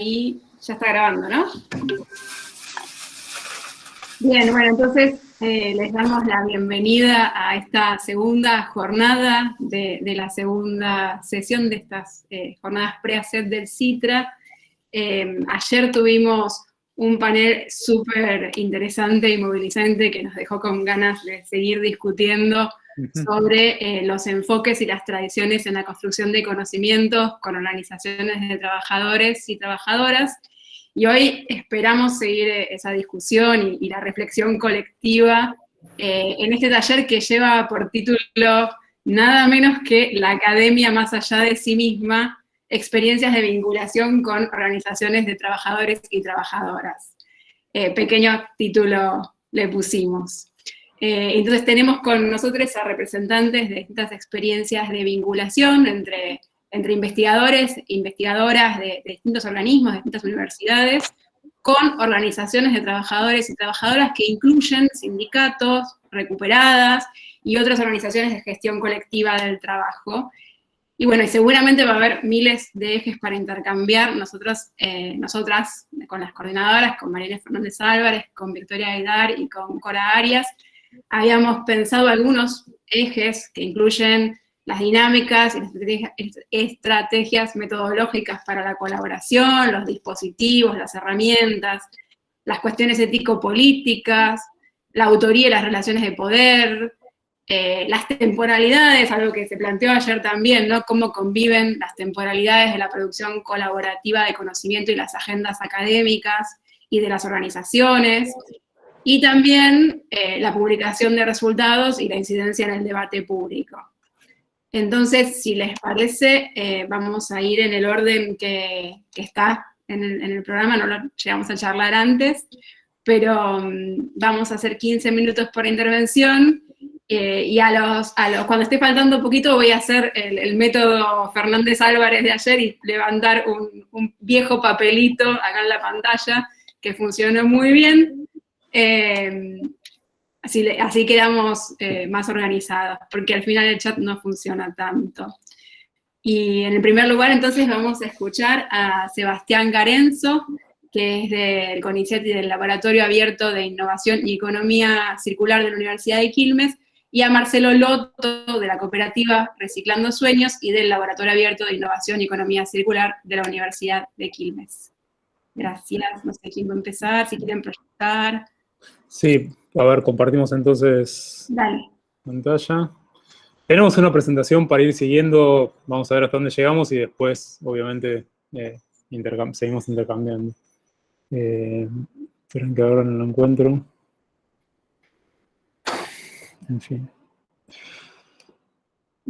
ahí ya está grabando, ¿no? Bien, bueno, entonces les damos la bienvenida a esta segunda jornada de la segunda sesión de estas jornadas pre-ACET del CITRA. Ayer tuvimos un panel súper interesante y movilizante que nos dejó con ganas de seguir discutiendo sobre los enfoques y las tradiciones en la construcción de conocimientos con organizaciones de trabajadores y trabajadoras. Y hoy esperamos seguir esa discusión y la reflexión colectiva en este taller que lleva por título nada menos que La academia más allá de sí misma, experiencias de vinculación con organizaciones de trabajadores y trabajadoras. Pequeño título le pusimos. Entonces tenemos con nosotros a representantes de estas experiencias de vinculación entre investigadores e investigadoras de distintos organismos, de distintas universidades, con organizaciones de trabajadores y trabajadoras que incluyen sindicatos, recuperadas y otras organizaciones de gestión colectiva del trabajo. Y bueno, y seguramente va a haber miles de ejes para intercambiar. Nosotras, con las coordinadoras, con Mariana Fernández Álvarez, con Victoria Aidar y con Cora Arias, habíamos pensado algunos ejes que incluyen las dinámicas y las estrategias metodológicas para la colaboración, los dispositivos, las herramientas, las cuestiones ético-políticas, la autoría y las relaciones de poder, las temporalidades, algo que se planteó ayer también, ¿no? Cómo conviven las temporalidades de la producción colaborativa de conocimiento y las agendas académicas y de las organizaciones, y también la publicación de resultados y la incidencia en el debate público. Entonces, si les parece, vamos a ir en el orden que está en el programa, no lo llegamos a charlar antes, pero vamos a hacer 15 minutos por intervención, y cuando esté faltando un poquito voy a hacer el método Fernández Álvarez de ayer y levantar un viejo papelito acá en la pantalla que funcionó muy bien. Así quedamos más organizados, porque al final el chat no funciona tanto. Y en el primer lugar, entonces, vamos a escuchar a Sebastián Garenzo, que es del CONICET y del Laboratorio Abierto de Innovación y Economía Circular de la Universidad de Quilmes, y a Marcelo Loto, de la cooperativa Reciclando Sueños, y del Laboratorio Abierto de Innovación y Economía Circular de la Universidad de Quilmes. Gracias. No sé quién va a empezar, si quieren proyectar. Sí, a ver, compartimos entonces pantalla. Tenemos una presentación para ir siguiendo, vamos a ver hasta dónde llegamos y después, obviamente, seguimos intercambiando. Esperen que ahora no lo encuentro. En fin.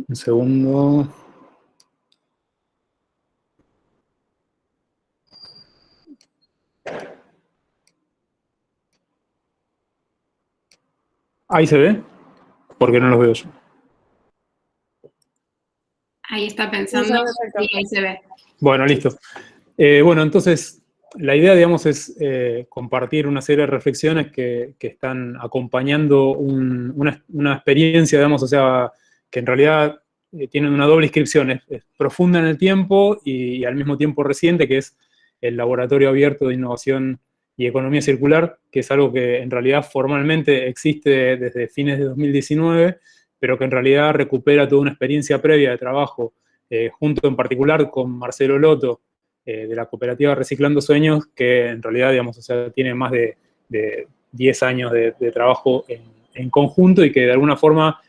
Un segundo. ¿Ahí se ve? ¿Por qué no los veo yo? Ahí está pensando, sí, ahí se ve. Bueno, listo. Bueno, entonces, la idea, digamos, es compartir una serie de reflexiones que están acompañando una experiencia, digamos, o sea, que en realidad tienen una doble inscripción, es profunda en el tiempo y al mismo tiempo reciente, que es el Laboratorio Abierto de Innovación y Economía Circular, que es algo que en realidad formalmente existe desde fines de 2019, pero que en realidad recupera toda una experiencia previa de trabajo, junto en particular con Marcelo Loto, de la cooperativa Reciclando Sueños, que en realidad, digamos, o sea, tiene más de 10 años de trabajo en conjunto y que de alguna forma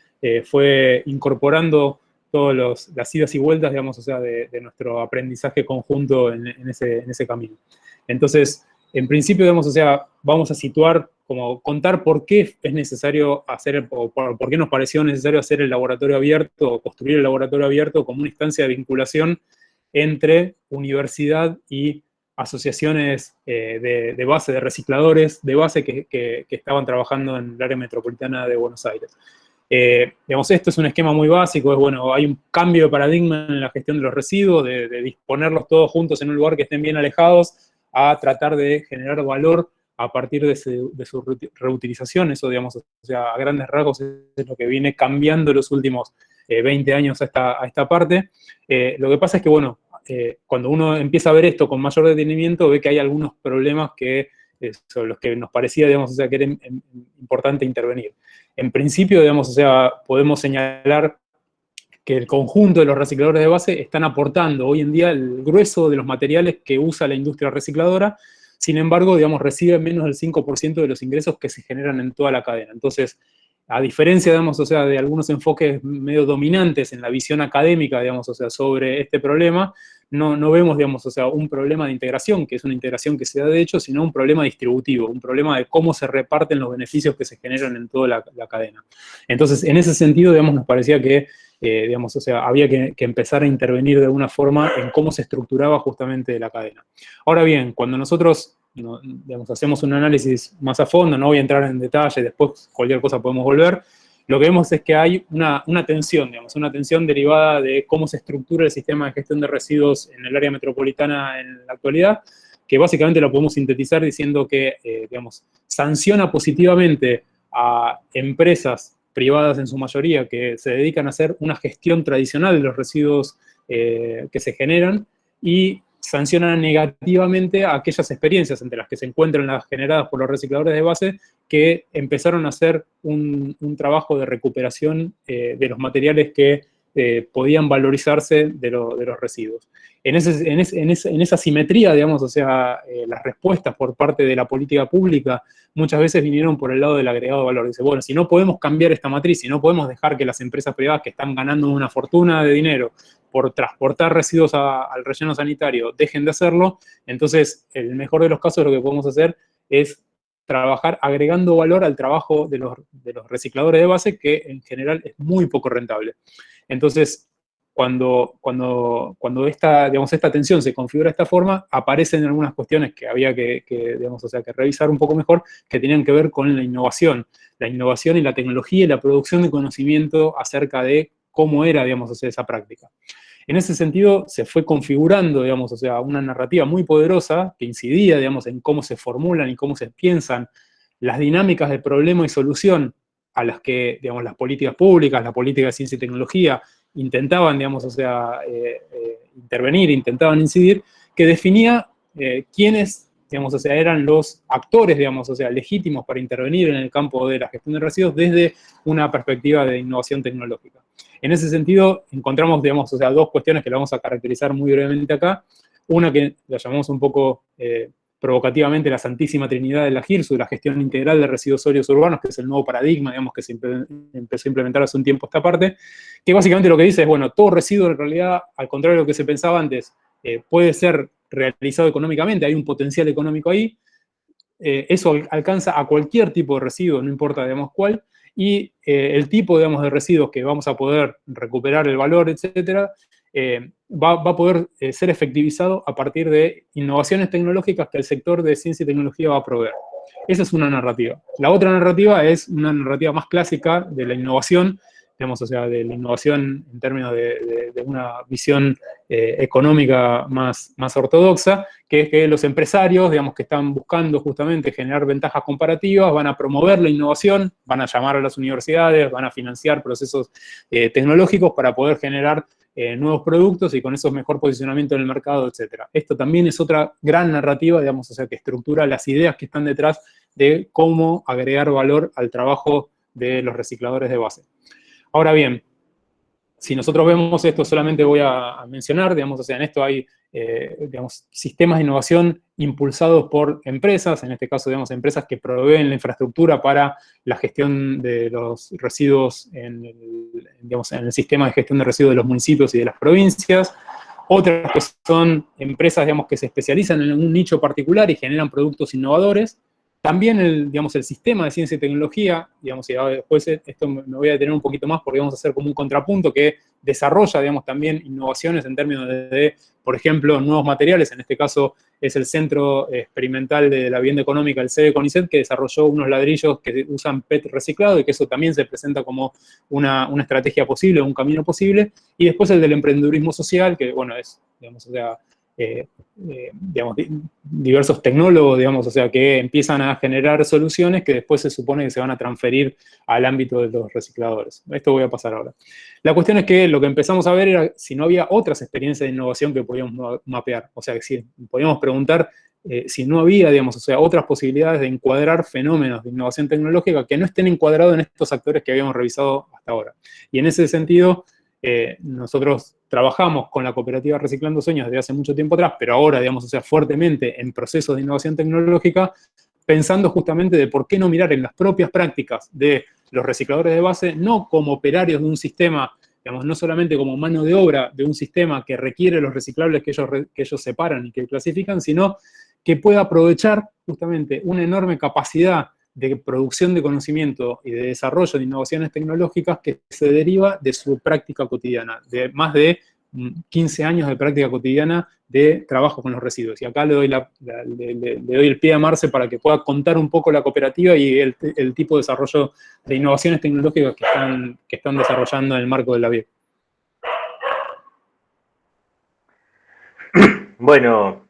fue incorporando todas las idas y vueltas, digamos, o sea, de nuestro aprendizaje conjunto en ese camino. Entonces, en principio, digamos, o sea, vamos a situar, como contar por qué es necesario hacer, o por qué nos pareció necesario hacer el laboratorio abierto, o construir el laboratorio abierto como una instancia de vinculación entre universidad y asociaciones de base, de recicladores de base que estaban trabajando en el área metropolitana de Buenos Aires. Digamos, esto es un esquema muy básico, es bueno, hay un cambio de paradigma en la gestión de los residuos, de disponerlos todos juntos en un lugar que estén bien alejados, a tratar de generar valor a partir de su reutilización. Eso, digamos, o sea, a grandes rasgos es lo que viene cambiando los últimos 20 años a esta parte. Lo que pasa es que, bueno, cuando uno empieza a ver esto con mayor detenimiento, ve que hay algunos problemas que sobre los que nos parecía, digamos, o sea, que era importante intervenir. En principio, digamos, o sea, podemos señalar que el conjunto de los recicladores de base están aportando hoy en día el grueso de los materiales que usa la industria recicladora. Sin embargo, digamos, reciben menos del 5% de los ingresos que se generan en toda la cadena. Entonces, a diferencia, digamos, o sea, de algunos enfoques medio dominantes en la visión académica, digamos, o sea, sobre este problema, no vemos, digamos, o sea, un problema de integración, que es una integración que se da de hecho, sino un problema distributivo, un problema de cómo se reparten los beneficios que se generan en toda la cadena. Entonces, en ese sentido, digamos, nos parecía que, digamos, o sea, había que empezar a intervenir de alguna forma en cómo se estructuraba justamente la cadena. Ahora bien, cuando nosotros digamos, hacemos un análisis más a fondo, no voy a entrar en detalle, después cualquier cosa podemos volver, lo que vemos es que hay una tensión, digamos, una tensión derivada de cómo se estructura el sistema de gestión de residuos en el área metropolitana en la actualidad, que básicamente lo podemos sintetizar diciendo que, digamos, sanciona positivamente a empresas privadas en su mayoría que se dedican a hacer una gestión tradicional de los residuos que se generan y sanciona negativamente a aquellas experiencias entre las que se encuentran las generadas por los recicladores de base que empezaron a hacer un trabajo de recuperación de los materiales que podían valorizarse de los residuos. En esa simetría, digamos, o sea, las respuestas por parte de la política pública muchas veces vinieron por el lado del agregado de valor. Dice, bueno, si no podemos cambiar esta matriz, si no podemos dejar que las empresas privadas que están ganando una fortuna de dinero por transportar residuos al relleno sanitario dejen de hacerlo, entonces, el mejor de los casos, lo que podemos hacer es trabajar agregando valor al trabajo de los recicladores de base, que en general es muy poco rentable. Entonces, cuando esta tensión se configura de esta forma, aparecen algunas cuestiones que había que digamos, o sea, que revisar un poco mejor, que tenían que ver con la innovación y la tecnología y la producción de conocimiento acerca de cómo era, digamos, o sea, esa práctica. En ese sentido, se fue configurando, digamos, o sea, una narrativa muy poderosa que incidía, digamos, en cómo se formulan y cómo se piensan las dinámicas de problema y solución a las que, digamos, las políticas públicas, la política de ciencia y tecnología intentaban, digamos, o sea, intervenir, intentaban incidir, que definía quiénes, digamos, o sea, eran los actores, digamos, o sea, legítimos para intervenir en el campo de la gestión de residuos desde una perspectiva de innovación tecnológica. En ese sentido, encontramos, digamos, o sea, dos cuestiones que la vamos a caracterizar muy brevemente acá. Una que la llamamos un poco provocativamente la Santísima Trinidad de la GIRSU, la gestión integral de residuos sólidos urbanos, que es el nuevo paradigma, digamos, que se empezó a implementar hace un tiempo esta parte, que básicamente lo que dice es, bueno, todo residuo en realidad, al contrario de lo que se pensaba antes, puede ser realizado económicamente, hay un potencial económico ahí, eso alcanza a cualquier tipo de residuo, no importa, digamos, cuál, y el tipo, digamos, de residuos que vamos a poder recuperar el valor, etcétera, va a poder ser efectivizado a partir de innovaciones tecnológicas que el sector de ciencia y tecnología va a proveer. Esa es una narrativa. La otra narrativa es una narrativa más clásica de la innovación, digamos, o sea, de la innovación en términos de una visión económica más ortodoxa, que es que los empresarios, digamos, que están buscando justamente generar ventajas comparativas, van a promover la innovación, van a llamar a las universidades, van a financiar procesos tecnológicos para poder generar nuevos productos y con eso mejor posicionamiento en el mercado, etc. Esto también es otra gran narrativa, digamos, o sea, que estructura las ideas que están detrás de cómo agregar valor al trabajo de los recicladores de base. Ahora bien, si nosotros vemos esto, solamente voy a mencionar, digamos, o sea, en esto hay, digamos, sistemas de innovación impulsados por empresas, en este caso, digamos, empresas que proveen la infraestructura para la gestión de los residuos en el sistema de gestión de residuos de los municipios y de las provincias. Otras que son empresas, digamos, que se especializan en un nicho particular y generan productos innovadores. También el sistema de ciencia y tecnología, digamos, y después esto me voy a detener un poquito más porque vamos a hacer como un contrapunto que desarrolla, digamos, también innovaciones en términos de, por ejemplo, nuevos materiales. En este caso es el Centro Experimental de la Vivienda Económica, el CEDE CONICET, que desarrolló unos ladrillos que usan PET reciclado y que eso también se presenta como una estrategia posible, un camino posible. Y después el del emprendedurismo social, que, bueno, es, digamos, o sea, digamos, diversos tecnólogos, digamos, o sea, que empiezan a generar soluciones que después se supone que se van a transferir al ámbito de los recicladores. Esto voy a pasar ahora. La cuestión es que lo que empezamos a ver era si no había otras experiencias de innovación que podíamos mapear. O sea, que si podíamos preguntar si no había, digamos, o sea, otras posibilidades de encuadrar fenómenos de innovación tecnológica que no estén encuadrados en estos actores que habíamos revisado hasta ahora. Y en ese sentido, nosotros trabajamos con la cooperativa Reciclando Sueños desde hace mucho tiempo atrás, pero ahora, digamos, o sea, fuertemente en procesos de innovación tecnológica, pensando justamente de por qué no mirar en las propias prácticas de los recicladores de base, no como operarios de un sistema, digamos, no solamente como mano de obra de un sistema que requiere los reciclables que ellos separan y que clasifican, sino que pueda aprovechar justamente una enorme capacidad de producción de conocimiento y de desarrollo de innovaciones tecnológicas que se deriva de su práctica cotidiana, de más de 15 años de práctica cotidiana de trabajo con los residuos. Y acá le doy, le doy el pie a Marce para que pueda contar un poco la cooperativa y el tipo de desarrollo de innovaciones tecnológicas que están desarrollando en el marco de la BIEC. Bueno,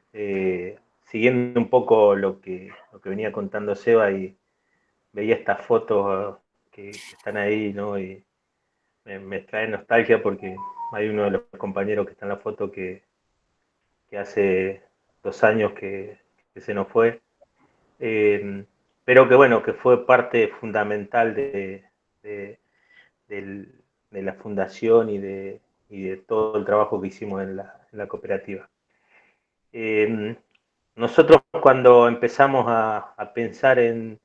siguiendo un poco lo que venía contando Seba, y veía estas fotos que están ahí, ¿no? Y me trae nostalgia porque hay uno de los compañeros que está en la foto que hace 2 años que se nos fue, pero que bueno, que fue parte fundamental de la fundación y de todo el trabajo que hicimos en la cooperativa. Nosotros cuando empezamos a pensar en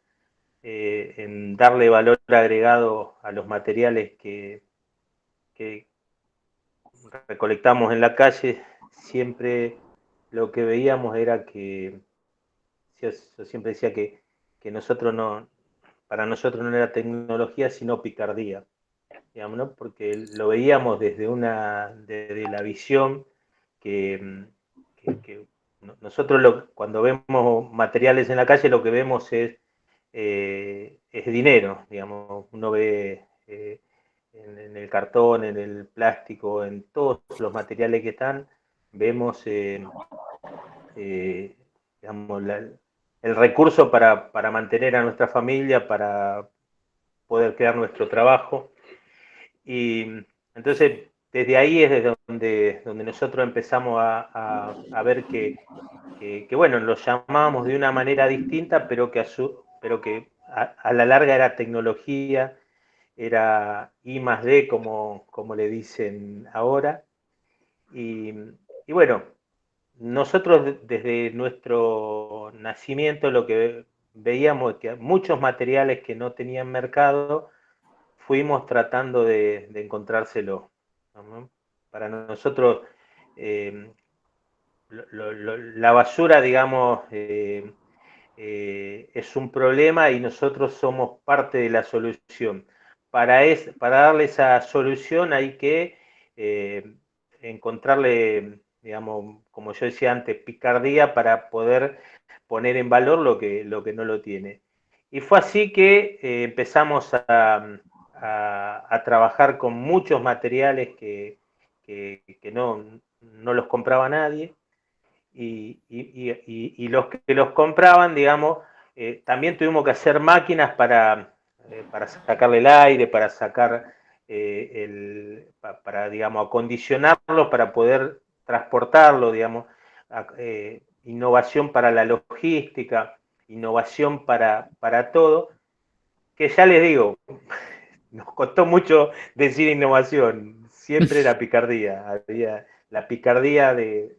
darle valor agregado a los materiales que recolectamos en la calle, siempre lo que veíamos era que, yo siempre decía que para nosotros no era tecnología, sino picardía, digamos, ¿no? Porque lo veíamos desde la visión que nosotros cuando vemos materiales en la calle lo que vemos es dinero, digamos. Uno ve en el cartón, en el plástico, en todos los materiales que están, vemos digamos, el recurso para mantener a nuestra familia, para poder crear nuestro trabajo. Y entonces, desde ahí es desde donde nosotros empezamos a ver que bueno, lo llamábamos de una manera distinta, pero que a la larga era tecnología, era I+D, como le dicen ahora. Y bueno, nosotros desde nuestro nacimiento lo que veíamos es que muchos materiales que no tenían mercado, fuimos tratando de encontrárselo, ¿no? Para nosotros, la basura, digamos, es un problema y nosotros somos parte de la solución. Para darle esa solución hay que encontrarle, digamos, como yo decía antes, picardía para poder poner en valor lo que no lo tiene. Y fue así que empezamos a trabajar con muchos materiales que no los compraba nadie. Y los que los compraban, digamos, también tuvimos que hacer máquinas para sacarle el aire, para sacar para, digamos, acondicionarlo, para poder transportarlo, digamos, innovación para la logística, innovación para todo, que ya les digo, nos costó mucho decir innovación, siempre era picardía, la picardía de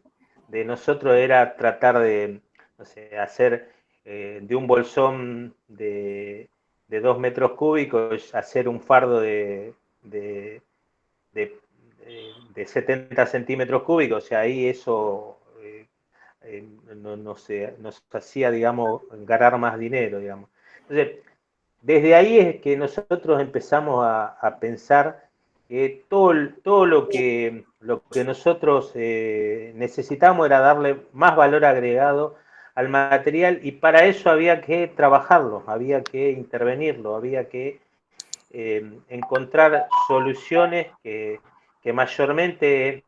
nosotros era tratar de, no sé, hacer de un bolsón de 2 metros cúbicos, hacer un fardo de 70 centímetros cúbicos, o sea, ahí eso nos hacía, digamos, ganar más dinero, digamos. Entonces, desde ahí es que nosotros empezamos a pensar que todo lo que nosotros necesitamos era darle más valor agregado al material, y para eso había que trabajarlo, había que intervenirlo, había que encontrar soluciones que mayormente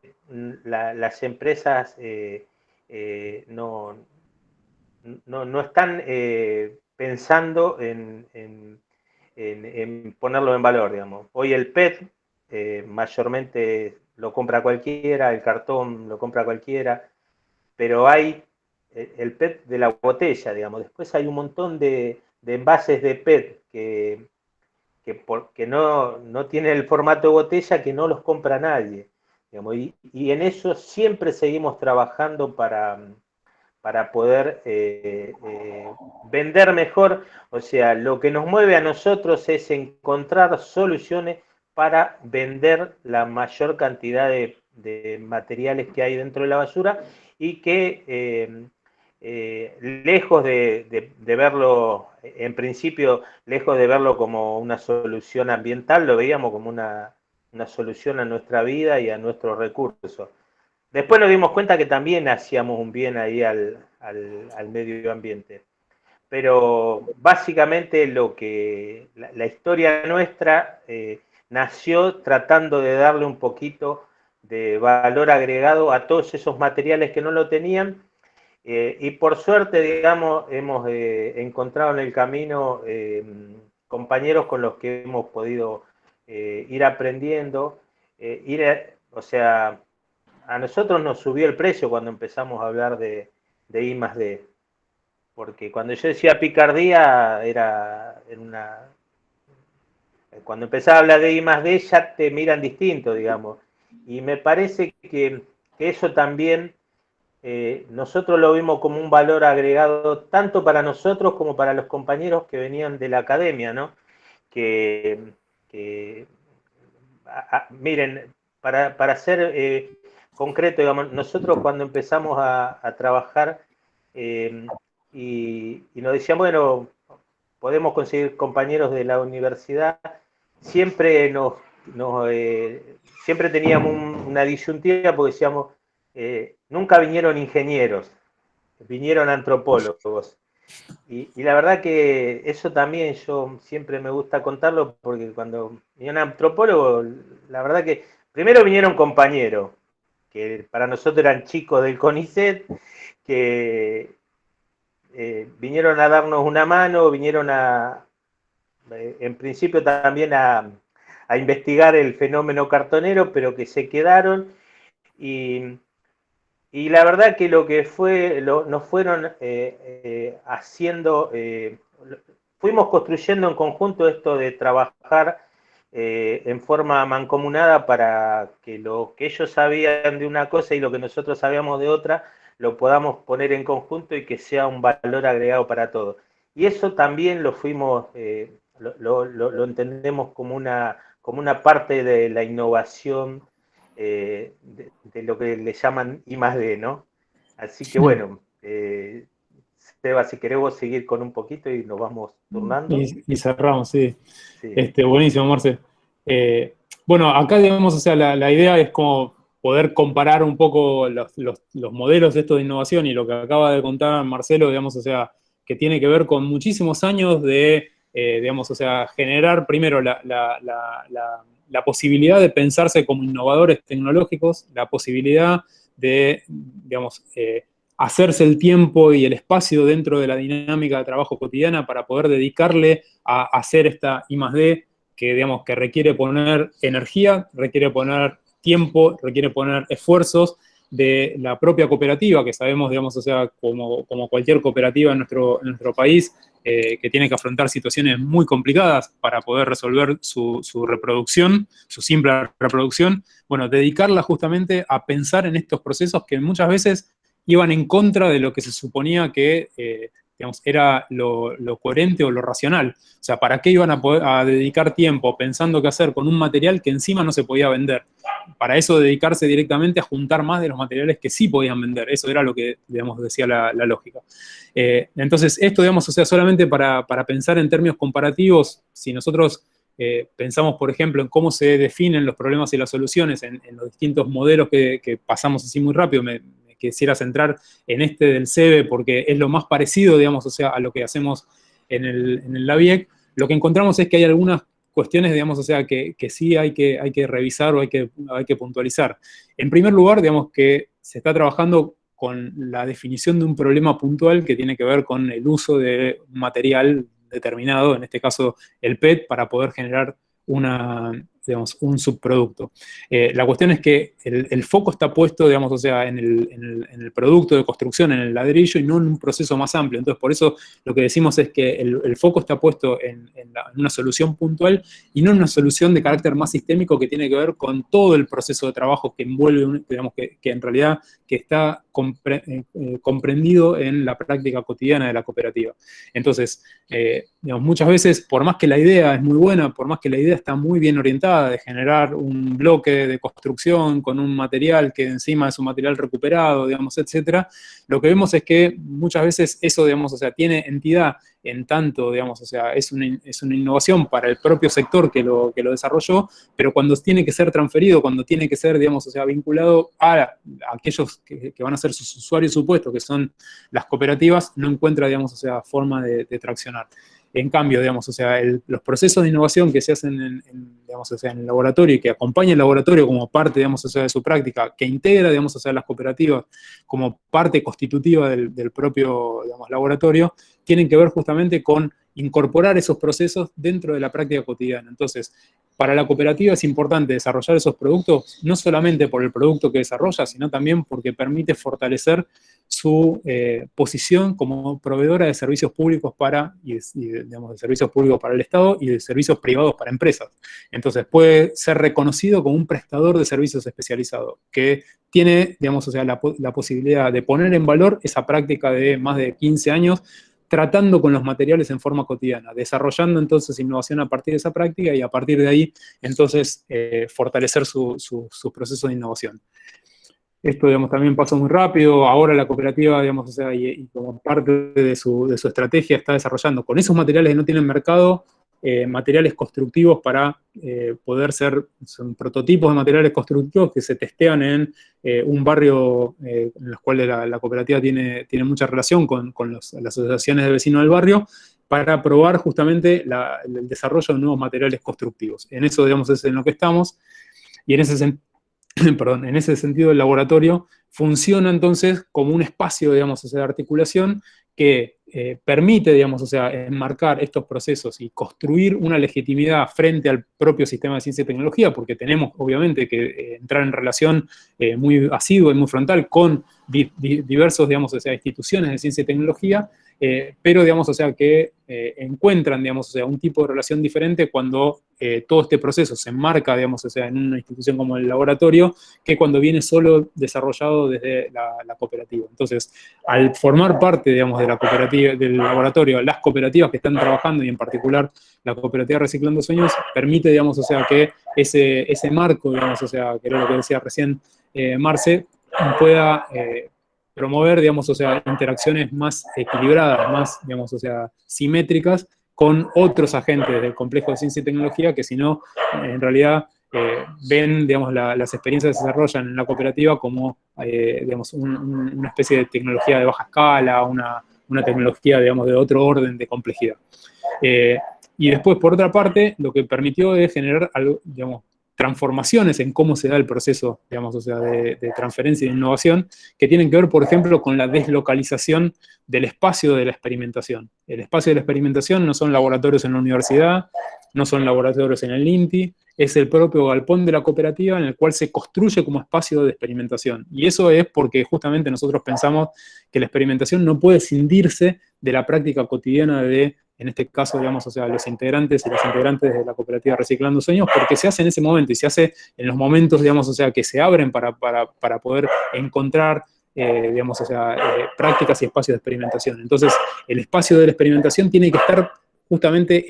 las empresas no están pensando en ponerlo en valor, digamos. Hoy el PET mayormente lo compra cualquiera, el cartón lo compra cualquiera, pero hay el PET de la botella, digamos. Después hay un montón de envases de PET que no tienen el formato de botella, que no los compra nadie, digamos. Y en eso siempre seguimos trabajando para poder vender mejor. O sea, lo que nos mueve a nosotros es encontrar soluciones para vender la mayor cantidad de materiales que hay dentro de la basura, y que lejos de verlo, en principio, lejos de verlo como una solución ambiental, lo veíamos como una solución a nuestra vida y a nuestros recursos. Después nos dimos cuenta que también hacíamos un bien ahí al medio ambiente. Pero básicamente la historia nuestra nació tratando de darle un poquito de valor agregado a todos esos materiales que no lo tenían, y por suerte, digamos, hemos encontrado en el camino compañeros con los que hemos podido ir aprendiendo, o sea, a nosotros nos subió el precio cuando empezamos a hablar de I+D, porque cuando yo decía picardía cuando empezaba a hablar de I+D ya te miran distinto, digamos, y me parece que eso también nosotros lo vimos como un valor agregado tanto para nosotros como para los compañeros que venían de la academia, ¿no? Miren, para ser concreto, digamos, nosotros cuando empezamos a trabajar y nos decían, bueno, podemos conseguir compañeros de la universidad, siempre siempre teníamos una disyuntiva, porque decíamos, nunca vinieron ingenieros, vinieron antropólogos. Y la verdad que eso también yo siempre me gusta contarlo, porque cuando vinieron antropólogos, la verdad que primero vinieron compañeros, que para nosotros eran chicos del CONICET, que vinieron a darnos una mano, vinieron en principio también a investigar el fenómeno cartonero, pero que se quedaron, y la verdad que lo que nos fueron haciendo, fuimos construyendo en conjunto esto de trabajar en forma mancomunada, para que lo que ellos sabían de una cosa y lo que nosotros sabíamos de otra, lo podamos poner en conjunto y que sea un valor agregado para todos. Y eso también lo fuimos, lo entendemos como una parte de la innovación, de lo que le llaman I+D, ¿no? Así que bueno, Seba, si querés vos seguir con un poquito y nos vamos turnando. Y cerramos, sí. Sí. Buenísimo, Marce. Bueno, acá, digamos, o sea, la idea es como poder comparar un poco los modelos de esto de innovación, y lo que acaba de contar Marcelo, digamos, o sea, que tiene que ver con muchísimos años de, digamos, o sea, generar primero la posibilidad de pensarse como innovadores tecnológicos, la posibilidad de, digamos, hacerse el tiempo y el espacio dentro de la dinámica de trabajo cotidiana para poder dedicarle a hacer esta I+D, que, digamos, que requiere poner energía, requiere poner tiempo, requiere poner esfuerzos de la propia cooperativa, que sabemos, digamos, o sea, como cualquier cooperativa en nuestro país, que tiene que afrontar situaciones muy complicadas para poder resolver su reproducción, su simple reproducción. Bueno, dedicarla justamente a pensar en estos procesos que muchas veces iban en contra de lo que se suponía que, digamos, era lo coherente o lo racional. O sea, ¿para qué iban a dedicar tiempo pensando qué hacer con un material que encima no se podía vender? Para eso dedicarse directamente a juntar más de los materiales que sí podían vender. Eso era lo que, digamos, decía la lógica. Entonces, esto, digamos, o sea, solamente para pensar en términos comparativos, si nosotros pensamos, por ejemplo, en cómo se definen los problemas y las soluciones en los distintos modelos que pasamos así muy rápido, me quisiera centrar en este del CEBE porque es lo más parecido, digamos, o sea, a lo que hacemos en el LABIEC. Lo que encontramos es que hay algunas cuestiones, digamos, o sea, que sí hay que revisar o hay que puntualizar. En primer lugar, digamos, que se está trabajando con la definición de un problema puntual que tiene que ver con el uso de un material determinado, en este caso el PET, para poder generar un subproducto. La cuestión es que el foco está puesto, digamos, o sea, en el producto de construcción, en el ladrillo, y no en un proceso más amplio. Entonces, por eso lo que decimos es que el foco está puesto en una solución puntual y no en una solución de carácter más sistémico que tiene que ver con todo el proceso de trabajo que envuelve, digamos, que en realidad que está comprendido en la práctica cotidiana de la cooperativa. Entonces, digamos, muchas veces, por más que la idea es muy buena, por más que la idea está muy bien orientada de generar un bloque de construcción con un material que encima es un material recuperado, digamos, etcétera, lo que vemos es que muchas veces eso, digamos, o sea, tiene entidad en tanto, digamos, o sea, es una innovación para el propio sector que lo desarrolló, pero cuando tiene que ser transferido, cuando tiene que ser, digamos, o sea, vinculado a aquellos que van a ser sus usuarios supuestos, que son las cooperativas, no encuentra, digamos, o sea, forma de traccionar. En cambio, digamos, o sea, los procesos de innovación que se hacen digamos, o sea, en el laboratorio y que acompaña el laboratorio como parte, digamos, o sea, de su práctica, que integra, digamos, o sea, las cooperativas como parte constitutiva del propio, digamos, laboratorio, tienen que ver justamente con incorporar esos procesos dentro de la práctica cotidiana. Entonces, para la cooperativa es importante desarrollar esos productos, no solamente por el producto que desarrolla, sino también porque permite fortalecer su posición como proveedora de servicios públicos digamos, de servicios públicos para el Estado y de servicios privados para empresas. Entonces puede ser reconocido como un prestador de servicios especializados, que tiene, digamos, o sea, la posibilidad de poner en valor esa práctica de más de 15 años, tratando con los materiales en forma cotidiana, desarrollando entonces innovación a partir de esa práctica y a partir de ahí, entonces, fortalecer sus procesos de innovación. Esto, digamos, también pasó muy rápido. Ahora la cooperativa, digamos, o sea, y como parte de su estrategia está desarrollando con esos materiales que no tienen mercado, materiales constructivos para poder son prototipos de materiales constructivos que se testean en un barrio en los cuales la cooperativa tiene mucha relación con las asociaciones de vecinos del barrio, para probar justamente el desarrollo de nuevos materiales constructivos. En eso, digamos, es en lo que estamos, y en ese sentido el laboratorio funciona entonces como un espacio, digamos, o sea, de articulación que permite, digamos, o sea, enmarcar estos procesos y construir una legitimidad frente al propio sistema de ciencia y tecnología, porque tenemos, obviamente, que entrar en relación muy asidua y muy frontal con diversos, digamos, o sea, instituciones de ciencia y tecnología, pero, digamos, o sea, que encuentran, digamos, o sea, un tipo de relación diferente cuando todo este proceso se enmarca, digamos, o sea, en una institución como el laboratorio, que cuando viene solo desarrollado desde la cooperativa. Entonces, al formar parte, digamos, de la cooperativa, del laboratorio, las cooperativas que están trabajando, y en particular la cooperativa Reciclando Sueños, permite, digamos, o sea, que ese marco, digamos, o sea, que era lo que decía recién Marce, pueda promover, digamos, o sea, interacciones más equilibradas, más, digamos, o sea, simétricas con otros agentes del complejo de ciencia y tecnología que, si no, en realidad ven, digamos, las experiencias que se desarrollan en la cooperativa como, digamos, una especie de tecnología de baja escala, una tecnología, digamos, de otro orden de complejidad. Y después, por otra parte, lo que permitió es generar, digamos, transformaciones en cómo se da el proceso, digamos, o sea, de transferencia y de innovación, que tienen que ver, por ejemplo, con la deslocalización del espacio de la experimentación. El espacio de la experimentación no son laboratorios en la universidad, no son laboratorios en el INTI, es el propio galpón de la cooperativa en el cual se construye como espacio de experimentación. Y eso es porque justamente nosotros pensamos que la experimentación no puede escindirse de la práctica cotidiana de, en este caso, digamos, o sea, los integrantes y las integrantes de la cooperativa Reciclando Sueños, porque se hace en ese momento y se hace en los momentos, digamos, o sea, que se abren para poder encontrar, digamos, o sea, prácticas y espacios de experimentación. Entonces, el espacio de la experimentación tiene que estar justamente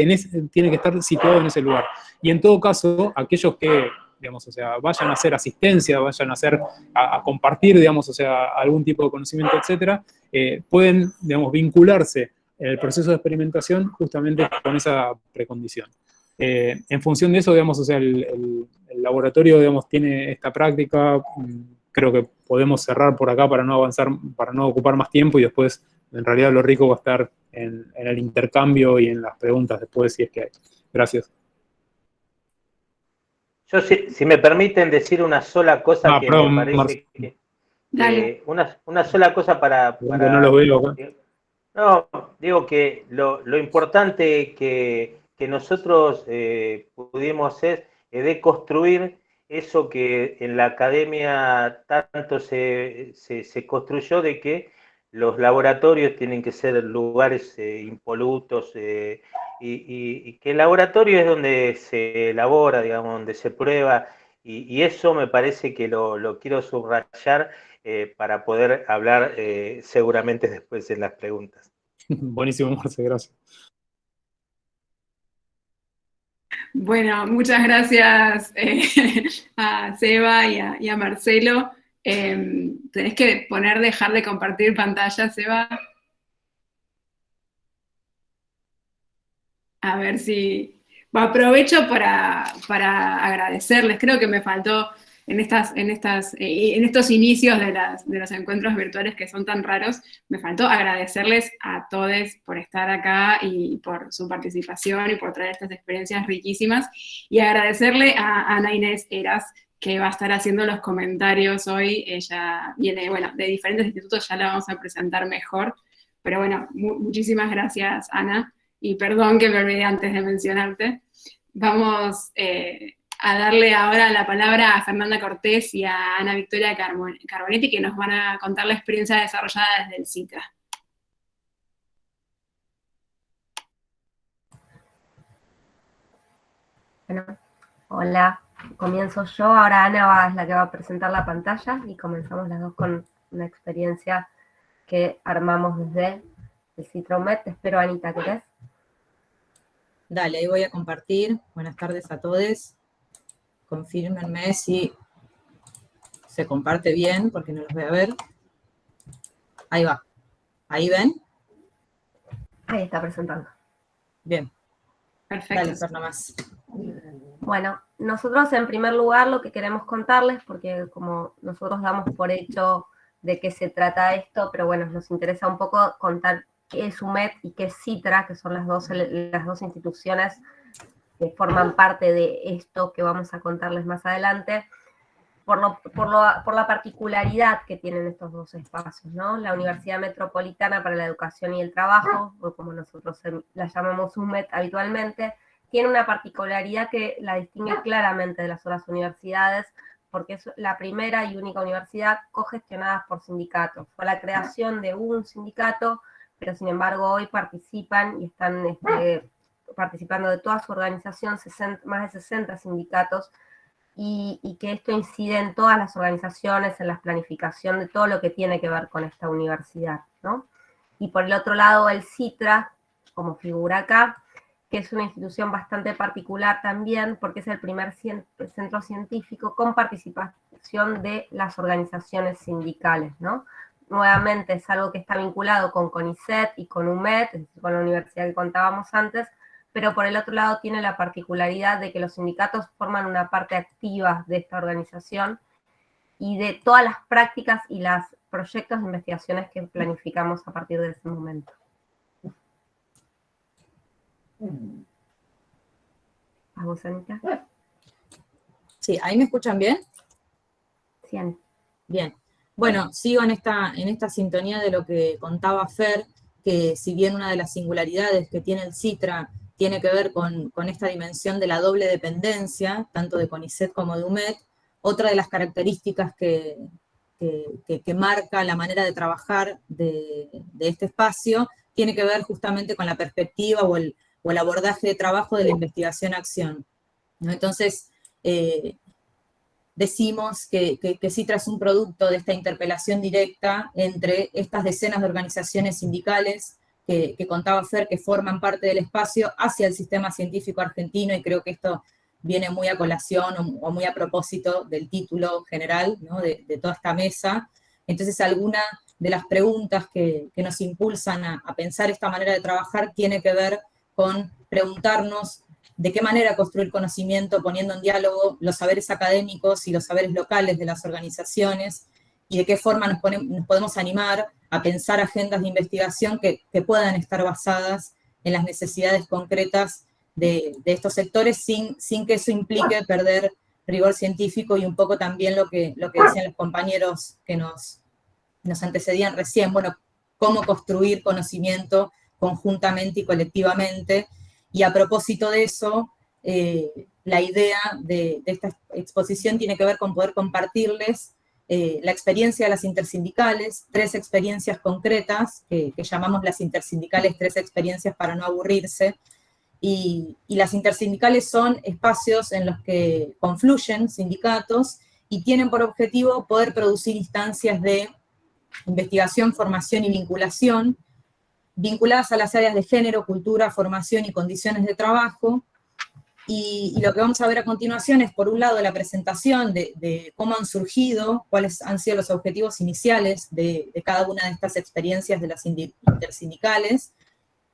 tiene que estar situado en ese lugar. Y en todo caso, aquellos que, digamos, o sea, vayan a hacer asistencia, vayan a compartir, digamos, o sea, algún tipo de conocimiento, etcétera, pueden, digamos, vincularse en el proceso de experimentación justamente con esa precondición. En función de eso, digamos, o sea, el laboratorio, digamos, tiene esta práctica. Creo que podemos cerrar por acá para no avanzar, para no ocupar más tiempo, y después, en realidad, lo rico va a estar en el intercambio y en las preguntas después, si es que hay. Gracias. Yo, si me permiten decir una sola cosa que perdón, me parece que... Dale. Una sola cosa No los veo acá. No, digo que lo importante que nosotros pudimos hacer es deconstruir eso que en la academia tanto se construyó, de que los laboratorios tienen que ser lugares impolutos, y que el laboratorio es donde se elabora, digamos, donde se prueba, y eso me parece que lo quiero subrayar para poder hablar seguramente después en las preguntas. Buenísimo, Marce, gracias. Bueno, muchas gracias a Seba y a Marcelo. Tenés que dejar de compartir pantalla, Seba. A ver si... aprovecho para agradecerles. Creo que me faltó en estos inicios de los encuentros virtuales que son tan raros, me faltó agradecerles a todos por estar acá y por su participación y por traer estas experiencias riquísimas. Y agradecerle a Ana Inés Eras, que va a estar haciendo los comentarios hoy. Ella viene, bueno, de diferentes institutos, ya la vamos a presentar mejor. Pero bueno, muchísimas gracias, Ana. Y perdón que me olvidé antes de mencionarte. Vamos a darle ahora la palabra a Fernanda Cortés y a Ana Victoria Carbonetti, que nos van a contar la experiencia desarrollada desde el CITRA. Bueno, hola, comienzo yo. Ahora Ana es la que va a presentar la pantalla y comenzamos las dos con una experiencia que armamos desde el CITRA UMED. Te espero, Anita, ¿querés? Dale, ahí voy a compartir. Buenas tardes a todos. Confírmenme si se comparte bien, porque no los voy a ver. Ahí va. ¿Ahí ven? Ahí está presentando. Bien. Perfecto. Dale, Fer, nomás. Bueno, nosotros en primer lugar lo que queremos contarles, porque como nosotros damos por hecho de qué se trata esto, pero bueno, nos interesa un poco contar qué es UMED y qué es CITRA, que son las dos instituciones que forman parte de esto que vamos a contarles más adelante, por la particularidad que tienen estos dos espacios, ¿no? La Universidad Metropolitana para la Educación y el Trabajo, o como nosotros la llamamos UMED habitualmente, tiene una particularidad que la distingue claramente de las otras universidades, porque es la primera y única universidad cogestionada por sindicatos. Fue la creación de un sindicato, pero sin embargo hoy participan y están participando de toda su organización más de 60 sindicatos, y que esto incide en todas las organizaciones, en la planificación de todo lo que tiene que ver con esta universidad, ¿no? Y por el otro lado el CITRA, como figura acá, que es una institución bastante particular también, porque es el primer centro científico con participación de las organizaciones sindicales, ¿no? Nuevamente es algo que está vinculado con CONICET y con UMED, es decir, con la universidad que contábamos antes, pero por el otro lado tiene la particularidad de que los sindicatos forman una parte activa de esta organización y de todas las prácticas y los proyectos de investigaciones que planificamos a partir de ese momento. ¿Vamos, Anita? Sí, ¿ahí me escuchan bien? Sí, Ana. Bien. Bueno, sigo en esta sintonía de lo que contaba Fer, que si bien una de las singularidades que tiene el CITRA tiene que ver con esta dimensión de la doble dependencia, tanto de CONICET como de UMED, otra de las características que marca la manera de trabajar de este espacio tiene que ver justamente con la perspectiva o el abordaje de trabajo de la investigación-acción, ¿no? Entonces, decimos que CITRA es un producto de esta interpelación directa entre estas decenas de organizaciones sindicales que contaba Fer, que forman parte del espacio, hacia el sistema científico argentino, y creo que esto viene muy a colación o muy a propósito del título general, ¿no? de toda esta mesa. Entonces, alguna de las preguntas que nos impulsan a pensar esta manera de trabajar tiene que ver con preguntarnos de qué manera construir conocimiento poniendo en diálogo los saberes académicos y los saberes locales de las organizaciones, y de qué forma nos podemos animar a pensar agendas de investigación que puedan estar basadas en las necesidades concretas de estos sectores, sin que eso implique perder rigor científico, y un poco también lo que decían los compañeros que nos nos antecedían recién, bueno, cómo construir conocimiento conjuntamente y colectivamente, y a propósito de eso, la idea de esta exposición tiene que ver con poder compartirles la experiencia de las intersindicales, 3 experiencias concretas, que llamamos las intersindicales 3 experiencias para no aburrirse, y las intersindicales son espacios en los que confluyen sindicatos y tienen por objetivo poder producir instancias de investigación, formación y vinculación, vinculadas a las áreas de género, cultura, formación y condiciones de trabajo. Y lo que vamos a ver a continuación es, por un lado, la presentación de cómo han surgido, cuáles han sido los objetivos iniciales de cada una de estas experiencias de las intersindicales,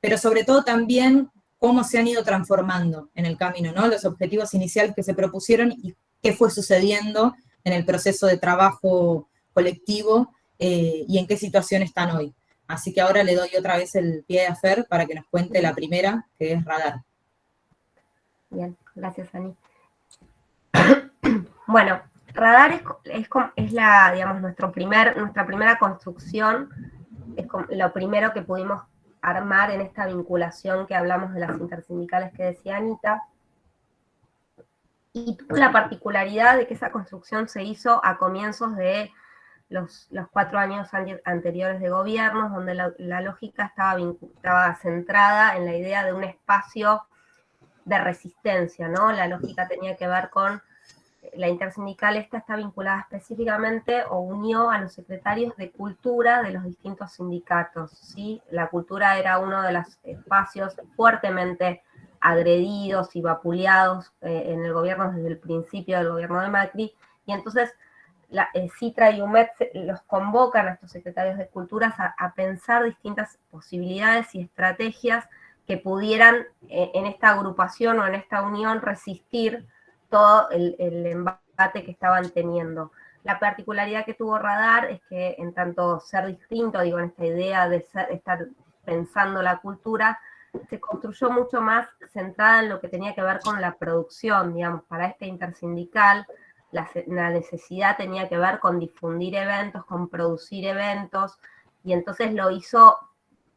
pero sobre todo también cómo se han ido transformando en el camino, ¿no? Los objetivos iniciales que se propusieron y qué fue sucediendo en el proceso de trabajo colectivo y en qué situación están hoy. Así que ahora le doy otra vez el pie a Fer para que nos cuente la primera, que es Radar. Bien, gracias, Ani. Bueno, Radar es la, digamos, nuestra primera construcción, es lo primero que pudimos armar en esta vinculación que hablamos de las intersindicales que decía Anita, y tuvo la particularidad de que esa construcción se hizo a comienzos de los 4 años anteriores de gobiernos, donde la lógica estaba centrada en la idea de un espacio de resistencia, ¿no? La lógica tenía que ver con la intersindical, está vinculada específicamente o unió a los secretarios de cultura de los distintos sindicatos, ¿sí? La cultura era uno de los espacios fuertemente agredidos y vapuleados en el gobierno desde el principio del gobierno de Macri, y entonces Citra y UMED los convocan a estos secretarios de cultura a pensar distintas posibilidades y estrategias que pudieran en esta agrupación o en esta unión resistir todo el embate que estaban teniendo. La particularidad que tuvo Radar es que, en tanto ser distinto, digo, en esta idea de estar pensando la cultura, se construyó mucho más centrada en lo que tenía que ver con la producción, digamos, para este intersindical. La necesidad tenía que ver con difundir eventos, con producir eventos, y entonces lo hizo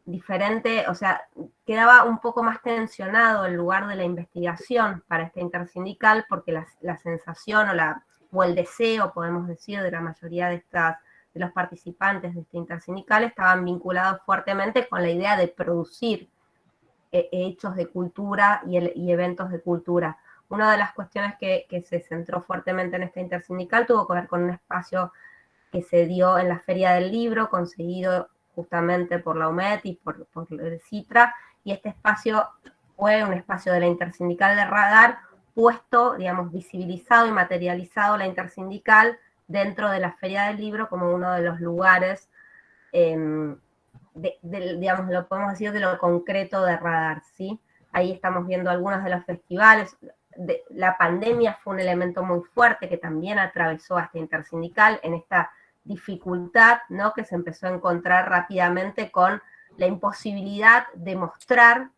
diferente, o sea, quedaba un poco más tensionado el lugar de la investigación para este intersindical, porque la sensación o el deseo, podemos decir, de la mayoría de los participantes de este intersindical estaban vinculados fuertemente con la idea de producir hechos de cultura y eventos de cultura. Una de las cuestiones que se centró fuertemente en este intersindical tuvo que ver con un espacio que se dio en la Feria del Libro, conseguido justamente por la UMED y por el Citra, y este espacio fue un espacio de la intersindical de Radar, puesto, digamos, visibilizado y materializado la intersindical dentro de la Feria del Libro como uno de los lugares, digamos, lo podemos decir, de lo concreto de Radar, ¿sí? Ahí estamos viendo algunos de los festivales. La pandemia fue un elemento muy fuerte que también atravesó a este intersindical en esta dificultad, ¿no?, que se empezó a encontrar rápidamente con la imposibilidad de mostrar,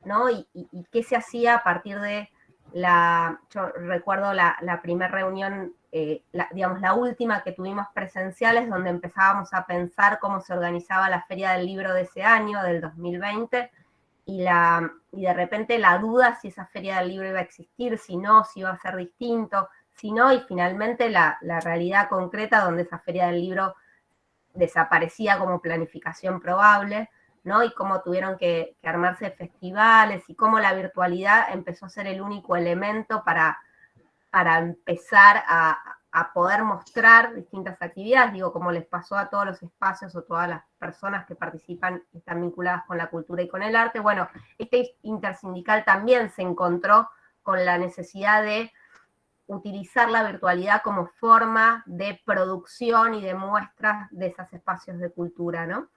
¿no? Y qué se hacía a partir de yo recuerdo la primera reunión, digamos, la última que tuvimos presenciales, donde empezábamos a pensar cómo se organizaba la Feria del Libro de ese año, del 2020, y de repente la duda si esa Feria del Libro iba a existir, si no, si iba a ser distinto, si no, y finalmente la realidad concreta donde esa Feria del Libro desaparecía como planificación probable, ¿no? Y cómo tuvieron que armarse festivales y cómo la virtualidad empezó a ser el único elemento para empezar a poder mostrar distintas actividades, digo, como les pasó a todos los espacios o todas las personas que participan y están vinculadas con la cultura y con el arte. Bueno, este intersindical también se encontró con la necesidad de utilizar la virtualidad como forma de producción y de muestras de esos espacios de cultura, ¿no?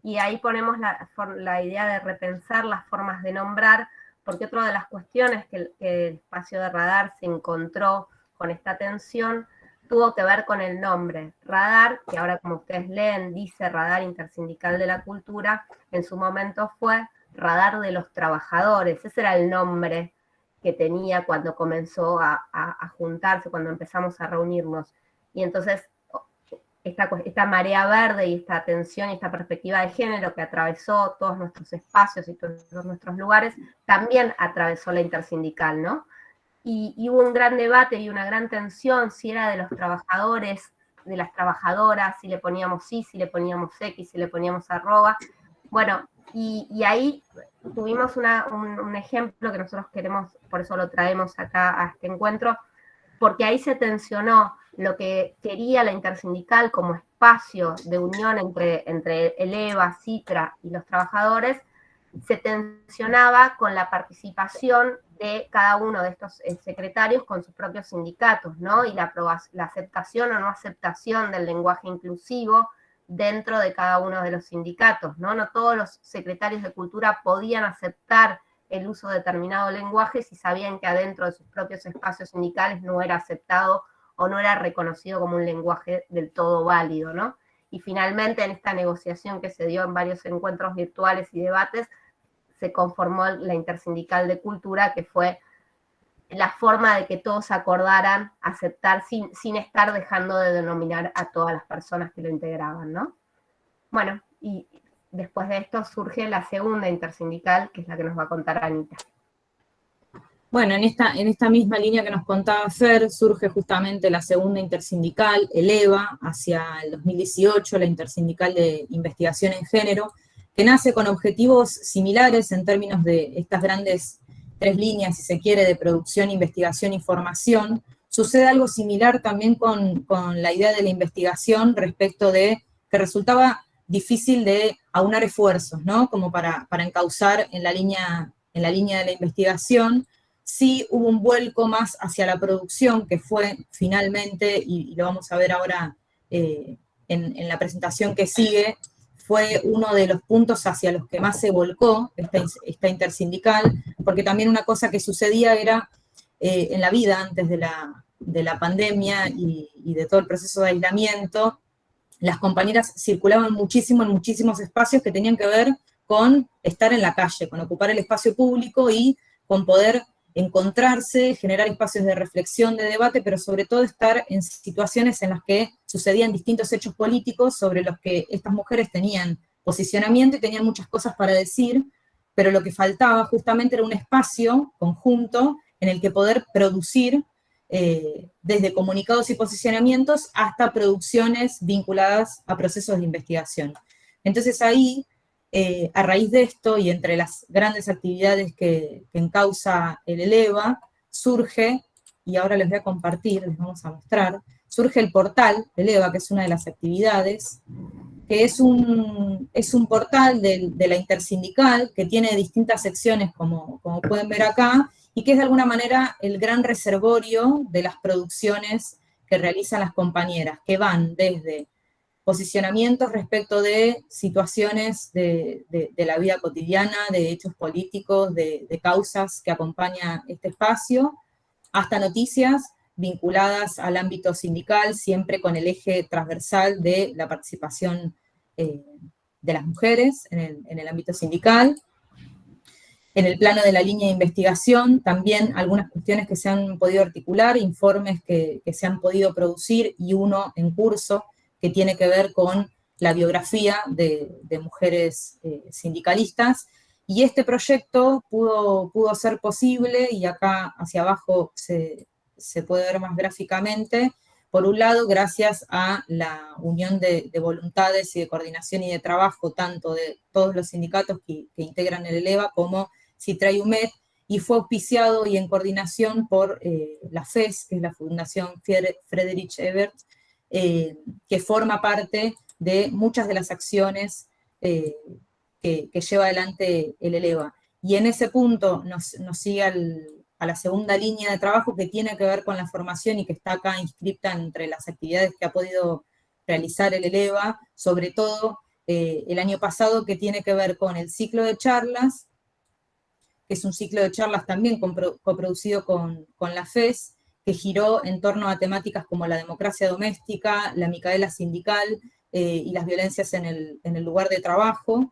Y ahí ponemos la idea de repensar las formas de nombrar, porque otra de las cuestiones que el espacio de Radar se encontró con esta tensión tuvo que ver con el nombre. Radar, que ahora, como ustedes leen, dice Radar Intersindical de la Cultura, en su momento fue Radar de los Trabajadores. Ese era el nombre que tenía cuando comenzó a juntarse, cuando empezamos a reunirnos. Y entonces esta marea verde y esta atención y esta perspectiva de género que atravesó todos nuestros espacios y todos nuestros lugares, también atravesó la intersindical, ¿no? Y hubo un gran debate y una gran tensión si era de los trabajadores, de las trabajadoras, si le poníamos sí, si le poníamos X, si le poníamos arroba. Bueno, y ahí tuvimos un ejemplo que nosotros queremos, por eso lo traemos acá a este encuentro, porque ahí se tensionó lo que quería la intersindical como espacio de unión entre el EVA, Citra y los trabajadores, se tensionaba con la participación de cada uno de estos secretarios con sus propios sindicatos, ¿no? Y la aceptación o no aceptación del lenguaje inclusivo dentro de cada uno de los sindicatos, ¿no? No todos los secretarios de cultura podían aceptar el uso de determinado lenguaje si sabían que adentro de sus propios espacios sindicales no era aceptado o no era reconocido como un lenguaje del todo válido, ¿no? Y finalmente en esta negociación que se dio en varios encuentros virtuales y debates, se conformó la Intersindical de Cultura, que fue la forma de que todos acordaran aceptar sin estar dejando de denominar a todas las personas que lo integraban, ¿no? Bueno, y después de esto surge la segunda intersindical, que es la que nos va a contar Anita. Bueno, en esta misma línea que nos contaba Fer, surge justamente la segunda intersindical, el EVA, hacia el 2018, la Intersindical de Investigación en Género, que nace con objetivos similares en términos de estas grandes 3 líneas, si se quiere, de producción, investigación y formación. Sucede algo similar también con la idea de la investigación respecto de que resultaba difícil de aunar esfuerzos, ¿no? Como para encauzar en la línea de la investigación. Sí hubo un vuelco más hacia la producción, que fue finalmente, y lo vamos a ver ahora en la presentación que sigue, fue uno de los puntos hacia los que más se volcó esta intersindical, porque también una cosa que sucedía era, en la vida antes de la pandemia y de todo el proceso de aislamiento, las compañeras circulaban muchísimo en muchísimos espacios que tenían que ver con estar en la calle, con ocupar el espacio público y con poder encontrarse, generar espacios de reflexión, de debate, pero sobre todo estar en situaciones en las que sucedían distintos hechos políticos sobre los que estas mujeres tenían posicionamiento y tenían muchas cosas para decir, pero lo que faltaba justamente era un espacio conjunto en el que poder producir desde comunicados y posicionamientos hasta producciones vinculadas a procesos de investigación. Entonces ahí, a raíz de esto, y entre las grandes actividades que encausa el ELEVA, surge, y ahora les voy a compartir, les vamos a mostrar, surge el portal del ELEVA, que es una de las actividades, que es un portal de la intersindical, que tiene distintas secciones, como pueden ver acá, y que es de alguna manera el gran reservorio de las producciones que realizan las compañeras, que van desde posicionamientos respecto de situaciones de la vida cotidiana, de hechos políticos, de causas que acompaña este espacio, hasta noticias vinculadas al ámbito sindical, siempre con el eje transversal de la participación de las mujeres en el ámbito sindical. En el plano de la línea de investigación, también algunas cuestiones que se han podido articular, informes que se han podido producir, y uno en curso que tiene que ver con la biografía de mujeres sindicalistas, y este proyecto pudo ser posible, y acá hacia abajo se puede ver más gráficamente, por un lado, gracias a la unión de voluntades y de coordinación y de trabajo, tanto de todos los sindicatos que integran el ELEVA, como Citra y UMED, y fue auspiciado y en coordinación por la FES, que es la Fundación Friedrich Ebert, que forma parte de muchas de las acciones que lleva adelante el ELEVA. Y en ese punto nos sigue a la segunda línea de trabajo, que tiene que ver con la formación y que está acá inscripta entre las actividades que ha podido realizar el ELEVA, sobre todo el año pasado, que tiene que ver con el ciclo de charlas, que es un ciclo de charlas también coproducido con la FES, que giró en torno a temáticas como la democracia doméstica, la micaela sindical y las violencias en el lugar de trabajo,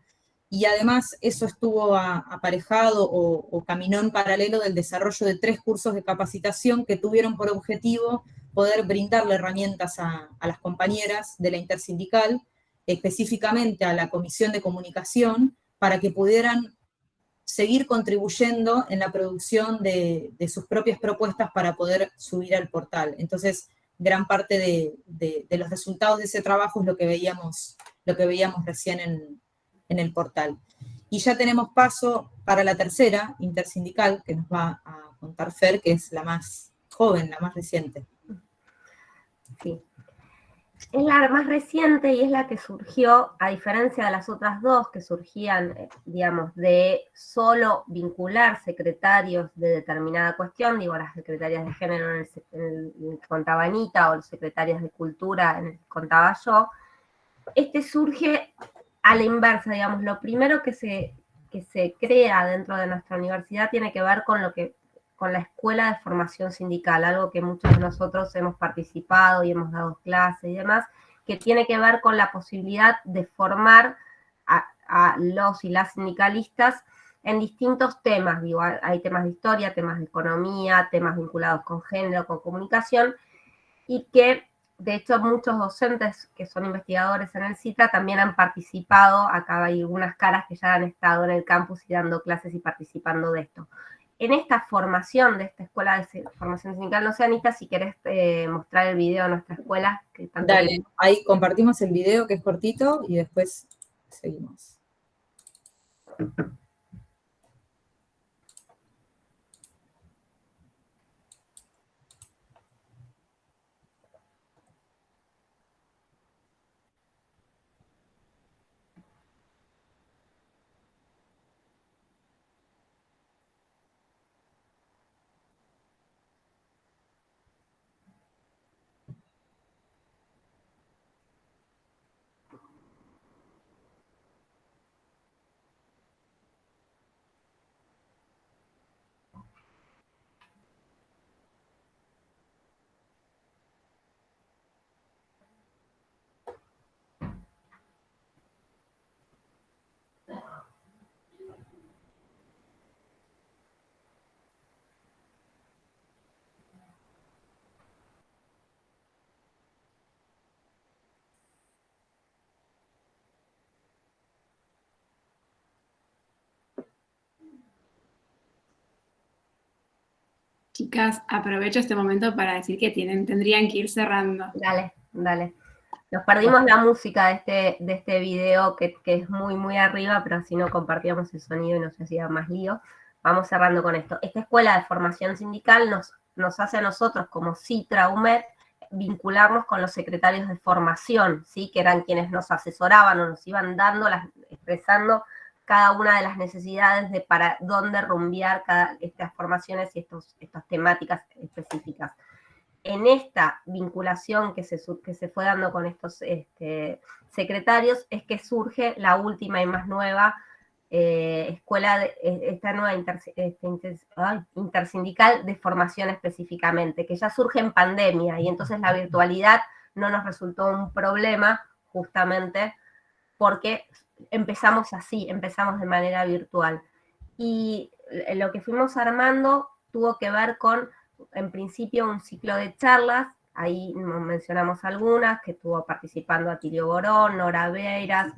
y además eso estuvo aparejado o caminó en paralelo del desarrollo de 3 cursos de capacitación que tuvieron por objetivo poder brindarle herramientas a las compañeras de la intersindical, específicamente a la Comisión de Comunicación, para que pudieran seguir contribuyendo en la producción de sus propias propuestas para poder subir al portal. Entonces, gran parte de los resultados de ese trabajo es lo que veíamos recién en el portal. Y ya tenemos paso para la tercera intersindical, que nos va a contar Fer, que es la más joven, la más reciente. Sí. Es la más reciente y es la que surgió, a diferencia de las otras dos que surgían, digamos, de solo vincular secretarios de determinada cuestión, digo, las secretarias de género en el que contaba Anita, o las secretarias de cultura en el que contaba yo. Este surge a la inversa, digamos, lo primero que se crea dentro de nuestra universidad tiene que ver con la escuela de formación sindical, algo que muchos de nosotros hemos participado y hemos dado clases y demás, que tiene que ver con la posibilidad de formar a los y las sindicalistas en distintos temas. Digo, hay temas de historia, temas de economía, temas vinculados con género, con comunicación, y que de hecho muchos docentes que son investigadores en el CITRA también han participado. Acá hay algunas caras que ya han estado en el campus y dando clases y participando de esto. En esta formación de esta escuela de formación sindical, no sé, Anita, si querés mostrar el video de nuestra escuela. Que tanto Dale, bien. ahí compartimos el video que es cortito y después seguimos. Chicas, aprovecho este momento para decir que tendrían que ir cerrando. Dale, dale. Nos perdimos la música de este video que es muy, muy arriba, pero así no compartíamos el sonido y nos hacía más lío. Vamos cerrando con esto. Esta escuela de formación sindical nos hace a nosotros, como CITRA, UMED, vincularnos con los secretarios de formación, ¿sí? Que eran quienes nos asesoraban o nos iban dando, expresando cada una de las necesidades de para dónde rumbear estas formaciones y estas temáticas específicas. En esta vinculación que se fue dando con estos secretarios es que surge la última y más nueva escuela, esta nueva intersindical de formación específicamente, que ya surge en pandemia, y entonces la virtualidad no nos resultó un problema justamente porque empezamos así, empezamos de manera virtual. Y lo que fuimos armando tuvo que ver con, en principio, un ciclo de charlas. Ahí mencionamos algunas, que estuvo participando Atilio Borón, Nora Beiras,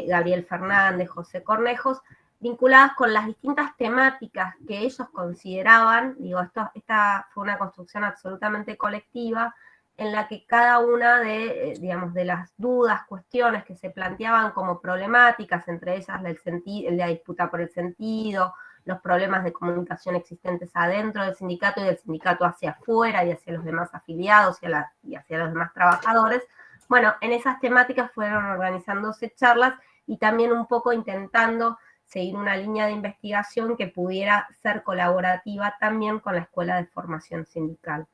Gabriel Fernández, José Cornejos, vinculadas con las distintas temáticas que ellos consideraban. Digo, esta fue una construcción absolutamente colectiva, en la que cada una de las dudas, cuestiones que se planteaban como problemáticas, entre ellas la disputa por el sentido, los problemas de comunicación existentes adentro del sindicato y del sindicato hacia afuera y hacia los demás afiliados y hacia los demás trabajadores. Bueno, en esas temáticas fueron organizándose charlas y también un poco intentando seguir una línea de investigación que pudiera ser colaborativa también con la Escuela de Formación Sindical.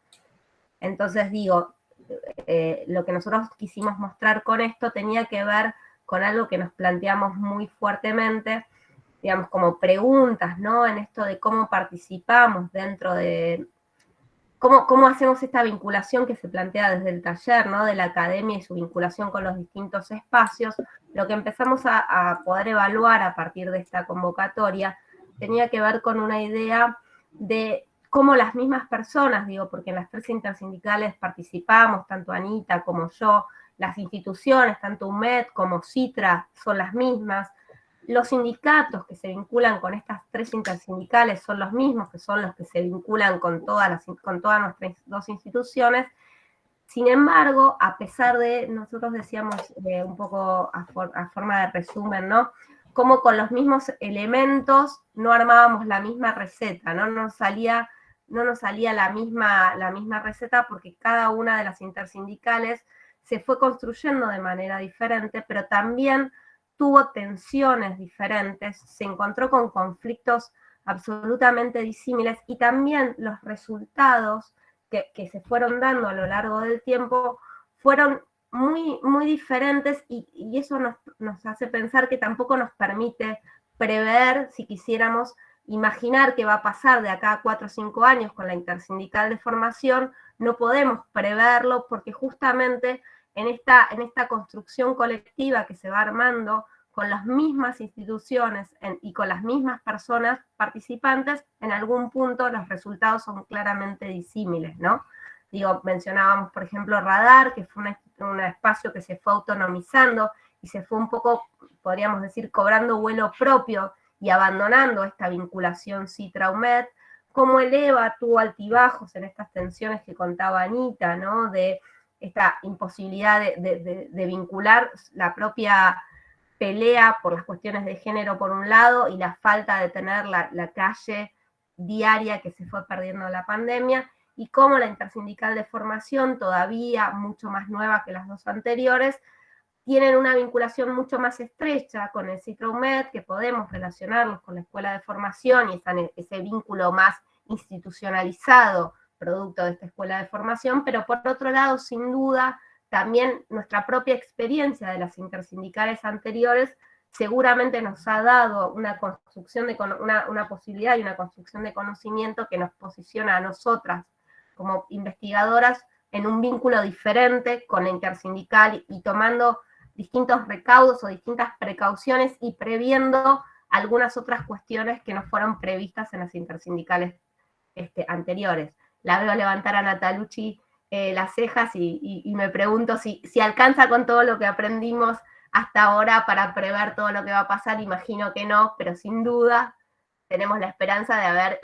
Entonces digo, lo que nosotros quisimos mostrar con esto tenía que ver con algo que nos planteamos muy fuertemente, digamos, como preguntas, ¿no? En esto de cómo participamos dentro de, cómo hacemos esta vinculación que se plantea desde el taller, ¿no? De la academia y su vinculación con los distintos espacios. Lo que empezamos a poder evaluar a partir de esta convocatoria tenía que ver con una idea de cómo las mismas personas, digo, porque en las 3 intersindicales participamos, tanto Anita como yo, las instituciones, tanto UMED como CITRA, son las mismas, los sindicatos que se vinculan con estas 3 intersindicales son los mismos, que son los que se vinculan con todas nuestras 2 instituciones. Sin embargo, a pesar de, nosotros decíamos un poco a forma de resumen, ¿no? Como con los mismos elementos no armábamos la misma receta, ¿no? No nos salía la misma receta, porque cada una de las intersindicales se fue construyendo de manera diferente, pero también tuvo tensiones diferentes, se encontró con conflictos absolutamente disímiles, y también los resultados que se fueron dando a lo largo del tiempo fueron muy, muy diferentes, y eso nos hace pensar que tampoco nos permite prever, si quisiéramos imaginar qué va a pasar de acá a 4 o 5 años con la intersindical de formación. No podemos preverlo, porque justamente en esta construcción colectiva que se va armando con las mismas instituciones y con las mismas personas participantes, en algún punto los resultados son claramente disímiles, ¿no? Digo, mencionábamos, por ejemplo, Radar, que fue un espacio que se fue autonomizando y se fue un poco, podríamos decir, cobrando vuelo propio y abandonando esta vinculación CITRA-UMED, como el EVA tuvo altibajos en estas tensiones que contaba Anita, ¿no? De esta imposibilidad de vincular la propia pelea por las cuestiones de género por un lado, y la falta de tener la calle diaria que se fue perdiendo en la pandemia, y cómo la intersindical de formación, todavía mucho más nueva que las 2 anteriores, tienen una vinculación mucho más estrecha con el CITRA-UMED, que podemos relacionarlos con la escuela de formación, y están en ese vínculo más institucionalizado, producto de esta escuela de formación. Pero por otro lado, sin duda, también nuestra propia experiencia de las intersindicales anteriores seguramente nos ha dado una construcción una posibilidad y una construcción de conocimiento que nos posiciona a nosotras como investigadoras en un vínculo diferente con la intersindical, y tomando distintos recaudos o distintas precauciones y previendo algunas otras cuestiones que no fueron previstas en las intersindicales anteriores. La veo levantar a Natalucci las cejas y me pregunto si alcanza con todo lo que aprendimos hasta ahora para prever todo lo que va a pasar. Imagino que no, pero sin duda tenemos la esperanza de haber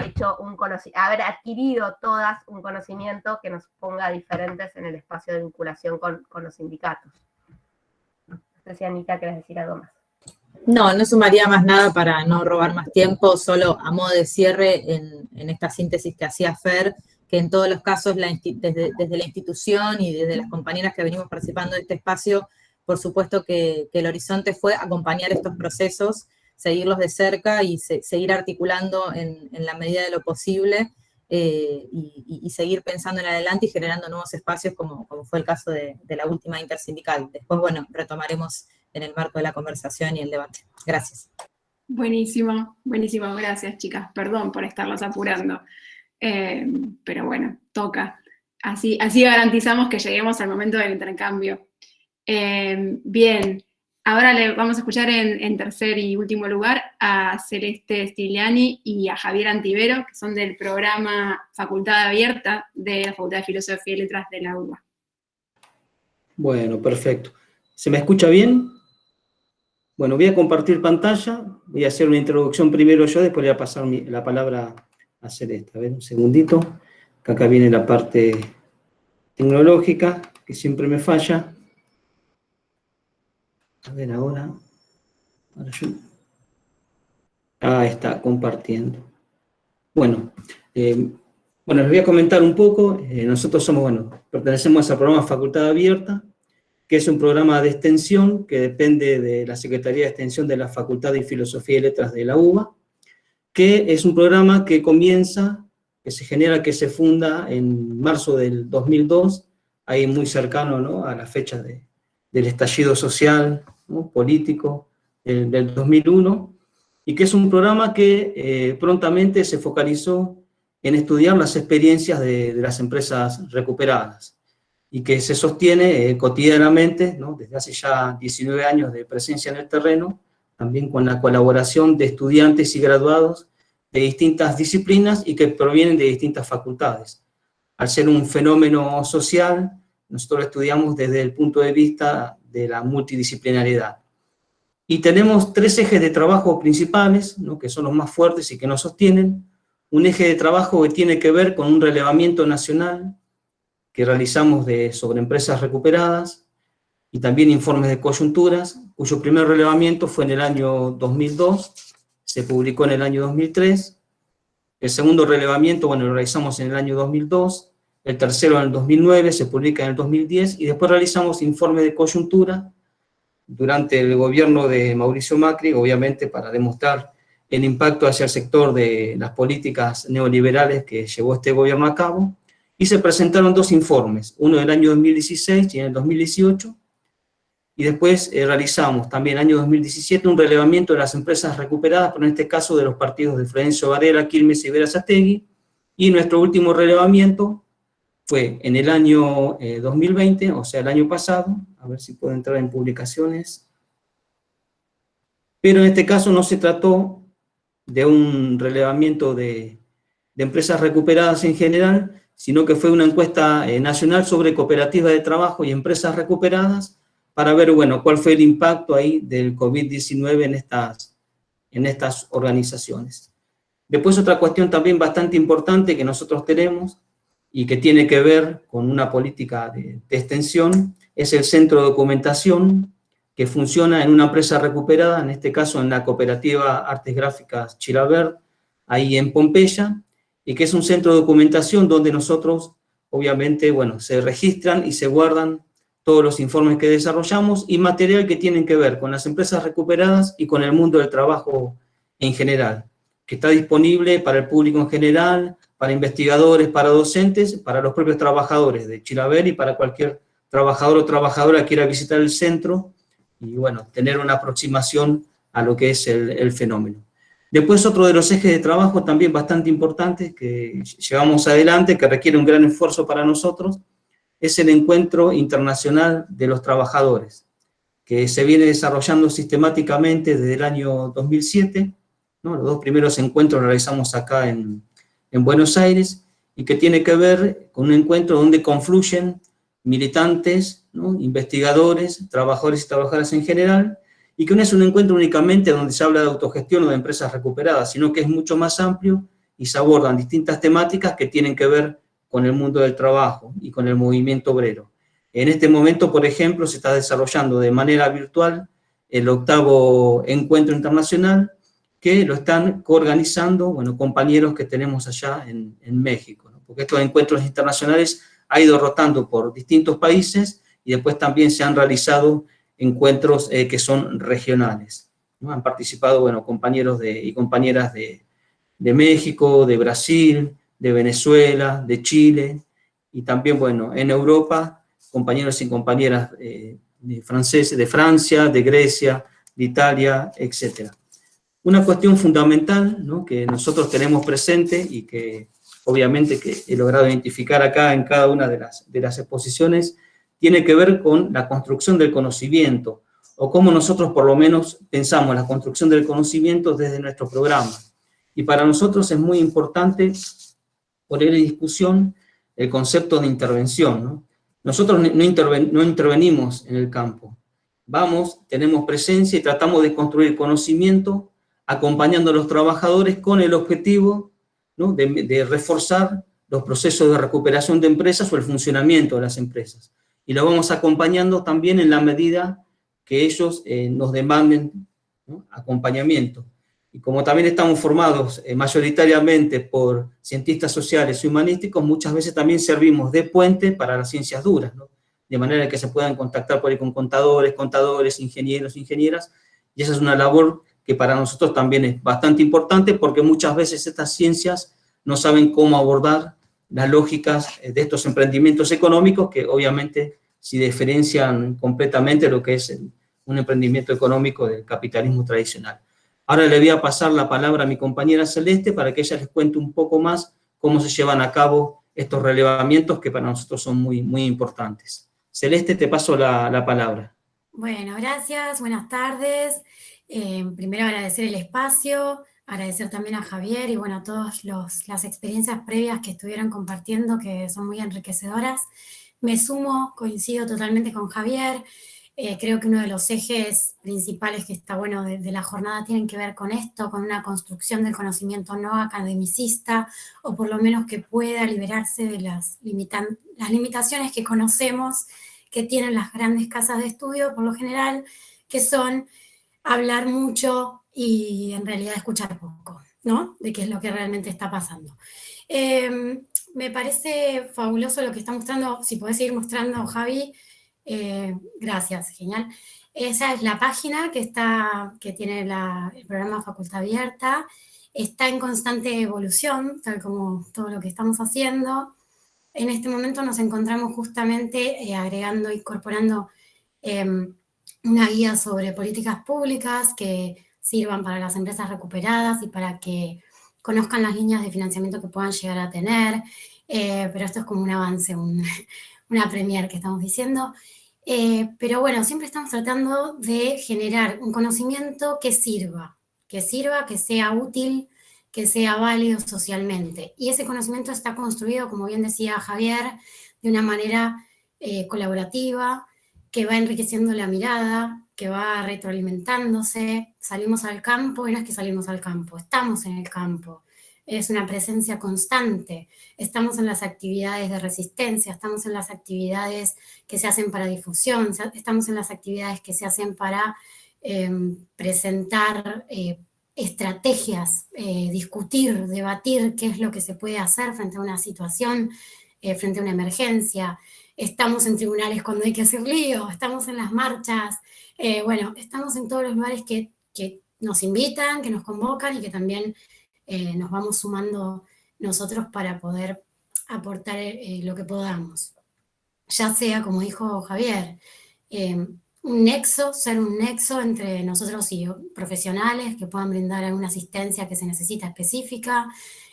haber adquirido todas un conocimiento que nos ponga diferentes en el espacio de vinculación con los sindicatos. No sé si Anita querés decir algo más. No sumaría más nada para no robar más tiempo, solo a modo de cierre en esta síntesis que hacía Fer, que en todos los casos desde la institución y desde las compañeras que venimos participando de este espacio, por supuesto que el horizonte fue acompañar estos procesos, seguirlos de cerca y seguir articulando en la medida de lo posible, y seguir pensando en adelante y generando nuevos espacios, como fue el caso de la última intersindical. Después, bueno, retomaremos en el marco de la conversación y el debate. Gracias. Buenísimo, buenísimo, gracias, chicas. Perdón por estarlas apurando, pero bueno, toca. Así garantizamos que lleguemos al momento del intercambio. Bien, ahora le vamos a escuchar en tercer y último lugar a Celeste Stigliani y a Javier Antivero, que son del programa Facultad Abierta de la Facultad de Filosofía y Letras de la UBA. Bueno, perfecto. ¿Se me escucha bien? Bueno, voy a compartir pantalla, voy a hacer una introducción primero yo, después le voy a pasar la palabra a Celeste. A ver, un segundito, que acá viene la parte tecnológica, que siempre me falla. A ver, ahora yo... Ahí está, compartiendo. Bueno, les voy a comentar un poco. Nosotros pertenecemos al programa Facultad Abierta, que es un programa de extensión que depende de la Secretaría de Extensión de la Facultad de Filosofía y Letras de la UBA, que es un programa que se funda en marzo del 2002, ahí muy cercano, ¿no?, a la fecha del estallido social, ¿no?, político del 2001, y que es un programa que prontamente se focalizó en estudiar las experiencias de las empresas recuperadas, y que se sostiene cotidianamente, ¿no?, desde hace ya 19 años de presencia en el terreno, también con la colaboración de estudiantes y graduados de distintas disciplinas y que provienen de distintas facultades. Al ser un fenómeno social, nosotros lo estudiamos desde el punto de vista de la multidisciplinariedad. Y tenemos 3 ejes de trabajo principales, ¿no?, que son los más fuertes y que nos sostienen. Un eje de trabajo que tiene que ver con un relevamiento nacional que realizamos sobre empresas recuperadas y también informes de coyunturas, cuyo primer relevamiento fue en el año 2002, se publicó en el año 2003. El segundo relevamiento, bueno, lo realizamos en el año 2002, el tercero en el 2009, se publica en el 2010, y después realizamos informes de coyuntura durante el gobierno de Mauricio Macri, obviamente para demostrar el impacto hacia el sector de las políticas neoliberales que llevó este gobierno a cabo, y se presentaron 2 informes, uno en el año 2016 y en el 2018, y después realizamos también en el año 2017 un relevamiento de las empresas recuperadas, pero en este caso de los partidos de Florencio Varela, Quilmes y Berazategui, y nuestro último relevamiento fue en el año 2020, o sea, el año pasado, a ver si puedo entrar en publicaciones, pero en este caso no se trató de un relevamiento de empresas recuperadas en general, sino que fue una encuesta nacional sobre cooperativas de trabajo y empresas recuperadas para ver, bueno, cuál fue el impacto ahí del COVID-19 en estas organizaciones. Después otra cuestión también bastante importante que nosotros tenemos y que tiene que ver con una política de extensión, es el centro de documentación que funciona en una empresa recuperada, en este caso en la cooperativa Artes Gráficas Chilavert, ahí en Pompeya, y que es un centro de documentación donde nosotros, obviamente, bueno, se registran y se guardan todos los informes que desarrollamos y material que tienen que ver con las empresas recuperadas y con el mundo del trabajo en general, que está disponible para el público en general, para investigadores, para docentes, para los propios trabajadores de Chilavert y para cualquier trabajador o trabajadora que quiera visitar el centro y, bueno, tener una aproximación a lo que es el fenómeno. Después otro de los ejes de trabajo también bastante importantes que llevamos adelante, que requiere un gran esfuerzo para nosotros, es el Encuentro Internacional de los Trabajadores, que se viene desarrollando sistemáticamente desde el año 2007, ¿no? Los 2 primeros encuentros los realizamos acá en Buenos Aires, y que tiene que ver con un encuentro donde confluyen militantes, ¿no?, investigadores, trabajadores y trabajadoras en general, y que no es un encuentro únicamente donde se habla de autogestión o de empresas recuperadas, sino que es mucho más amplio y se abordan distintas temáticas que tienen que ver con el mundo del trabajo y con el movimiento obrero. En este momento, por ejemplo, se está desarrollando de manera virtual el 8º encuentro internacional, que lo están coorganizando, bueno, compañeros que tenemos allá en México, ¿no? Porque estos encuentros internacionales han ido rotando por distintos países y después también se han realizado encuentros que son regionales, ¿no? Han participado, bueno, compañeros y compañeras de México, de Brasil, de Venezuela, de Chile, y también, bueno, en Europa, compañeros y compañeras franceses, de Francia, de Grecia, de Italia, etc. Una cuestión fundamental, ¿no?, que nosotros tenemos presente y que obviamente que he logrado identificar acá en cada una de las exposiciones, tiene que ver con la construcción del conocimiento, o cómo nosotros por lo menos pensamos la construcción del conocimiento desde nuestro programa. Y para nosotros es muy importante poner en discusión el concepto de intervención, ¿no? Nosotros no intervenimos en el campo. Vamos, tenemos presencia y tratamos de construir conocimiento acompañando a los trabajadores con el objetivo, ¿no?, de reforzar los procesos de recuperación de empresas o el funcionamiento de las empresas. Y lo vamos acompañando también en la medida que ellos nos demanden, ¿no?, acompañamiento. Y como también estamos formados mayoritariamente por cientistas sociales y humanísticos, muchas veces también servimos de puente para las ciencias duras, ¿no?, de manera que se puedan contactar por ahí con contadores, ingenieros, ingenieras, y esa es una labor que para nosotros también es bastante importante, porque muchas veces estas ciencias no saben cómo abordar las lógicas de estos emprendimientos económicos, que obviamente sí diferencian completamente lo que es un emprendimiento económico del capitalismo tradicional. Ahora le voy a pasar la palabra a mi compañera Celeste para que ella les cuente un poco más cómo se llevan a cabo estos relevamientos que para nosotros son muy, muy importantes. Celeste, te paso la palabra. Bueno, gracias, buenas tardes. Primero agradecer el espacio agradecer también a Javier y bueno, a todas las experiencias previas que estuvieron compartiendo, que son muy enriquecedoras. Me sumo, coincido totalmente con Javier. Creo que uno de los ejes principales que está bueno de la jornada tienen que ver con esto, con una construcción del conocimiento no academicista, o por lo menos que pueda liberarse de las limitaciones que conocemos que tienen las grandes casas de estudio, por lo general, que son hablar mucho y en realidad escuchar poco, ¿no? De qué es lo que realmente está pasando. Me parece fabuloso lo que está mostrando, si podés seguir mostrando, Javi. Gracias, genial. Esa es la página que tiene el programa Facultad Abierta. Está en constante evolución, tal como todo lo que estamos haciendo. En este momento nos encontramos justamente agregando, incorporando una guía sobre políticas públicas que sirvan para las empresas recuperadas y para que conozcan las líneas de financiamiento que puedan llegar a tener, pero esto es como un avance, una premier que estamos diciendo. Pero bueno, siempre estamos tratando de generar un conocimiento que sirva, que sea útil, que sea válido socialmente. Y ese conocimiento está construido, como bien decía Javier, de una manera colaborativa, que va enriqueciendo la mirada, que va retroalimentándose. Salimos al campo y no es que salimos al campo, estamos en el campo. Es una presencia constante. Estamos en las actividades de resistencia, estamos en las actividades que se hacen para difusión, estamos en las actividades que se hacen para presentar estrategias, discutir, debatir qué es lo que se puede hacer frente a una situación, frente a una emergencia. Estamos en tribunales cuando hay que hacer lío, estamos en las marchas, bueno, estamos en todos los lugares que nos invitan, que nos convocan y que también nos vamos sumando nosotros para poder aportar lo que podamos. Ya sea, como dijo Javier, ser un nexo entre nosotros y profesionales que puedan brindar alguna asistencia que se necesita específica,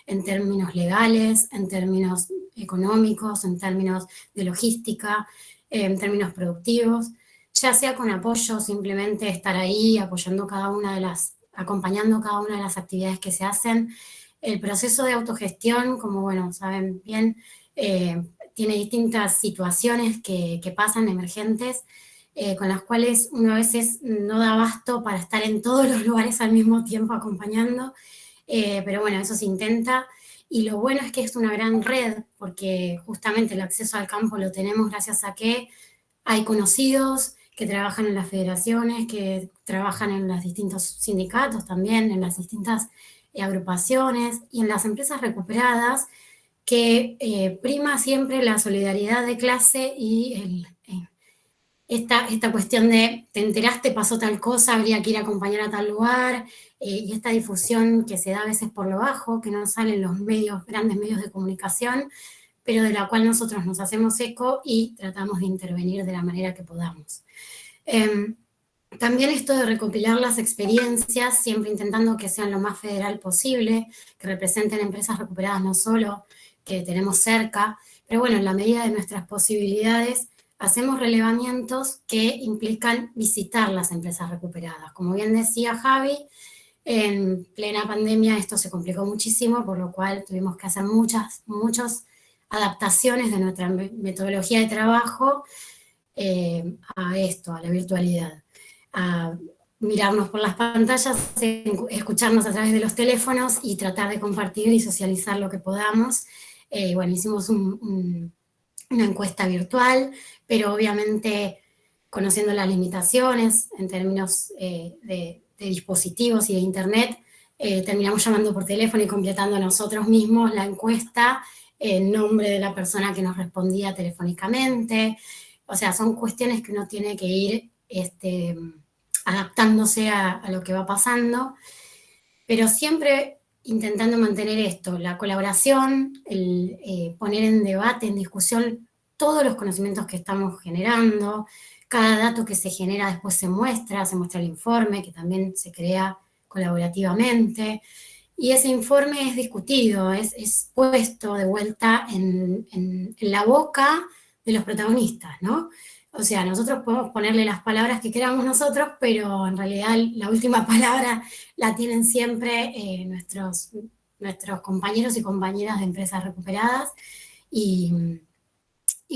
en términos legales, en términos económicos, en términos de logística, en términos productivos, ya sea con apoyo, simplemente estar ahí acompañando cada una de las actividades que se hacen. El proceso de autogestión, como bueno, saben bien, tiene distintas situaciones que pasan emergentes, con las cuales uno a veces no da abasto para estar en todos los lugares al mismo tiempo acompañando, pero bueno, eso se intenta, y lo bueno es que es una gran red, porque justamente el acceso al campo lo tenemos gracias a que hay conocidos que trabajan en las federaciones, que trabajan en los distintos sindicatos también, en las distintas agrupaciones y en las empresas recuperadas, que prima siempre la solidaridad de clase y esta cuestión de te enteraste, pasó tal cosa, habría que ir a acompañar a tal lugar, y esta difusión que se da a veces por lo bajo, que no salen los grandes medios de comunicación, pero de la cual nosotros nos hacemos eco y tratamos de intervenir de la manera que podamos. También esto de recopilar las experiencias, siempre intentando que sean lo más federal posible, que representen empresas recuperadas no solo que tenemos cerca, pero bueno, en la medida de nuestras posibilidades, hacemos relevamientos que implican visitar las empresas recuperadas. Como bien decía Javi, en plena pandemia esto se complicó muchísimo, por lo cual tuvimos que hacer muchas adaptaciones de nuestra metodología de trabajo a esto, a la virtualidad, a mirarnos por las pantallas, escucharnos a través de los teléfonos y tratar de compartir y socializar lo que podamos. Bueno, hicimos una encuesta virtual, pero obviamente conociendo las limitaciones en términos de dispositivos y de internet, terminamos llamando por teléfono y completando nosotros mismos la encuesta en nombre de la persona que nos respondía telefónicamente. O sea, son cuestiones que uno tiene que ir adaptándose a lo que va pasando, pero siempre intentando mantener esto, la colaboración, el poner en debate, en discusión todos los conocimientos que estamos generando. Cada dato que se genera después se muestra el informe, que también se crea colaborativamente, y ese informe es discutido, es puesto de vuelta en la boca de los protagonistas, ¿no? O sea, nosotros podemos ponerle las palabras que queramos nosotros, pero en realidad la última palabra la tienen siempre nuestros compañeros y compañeras de empresas recuperadas. Y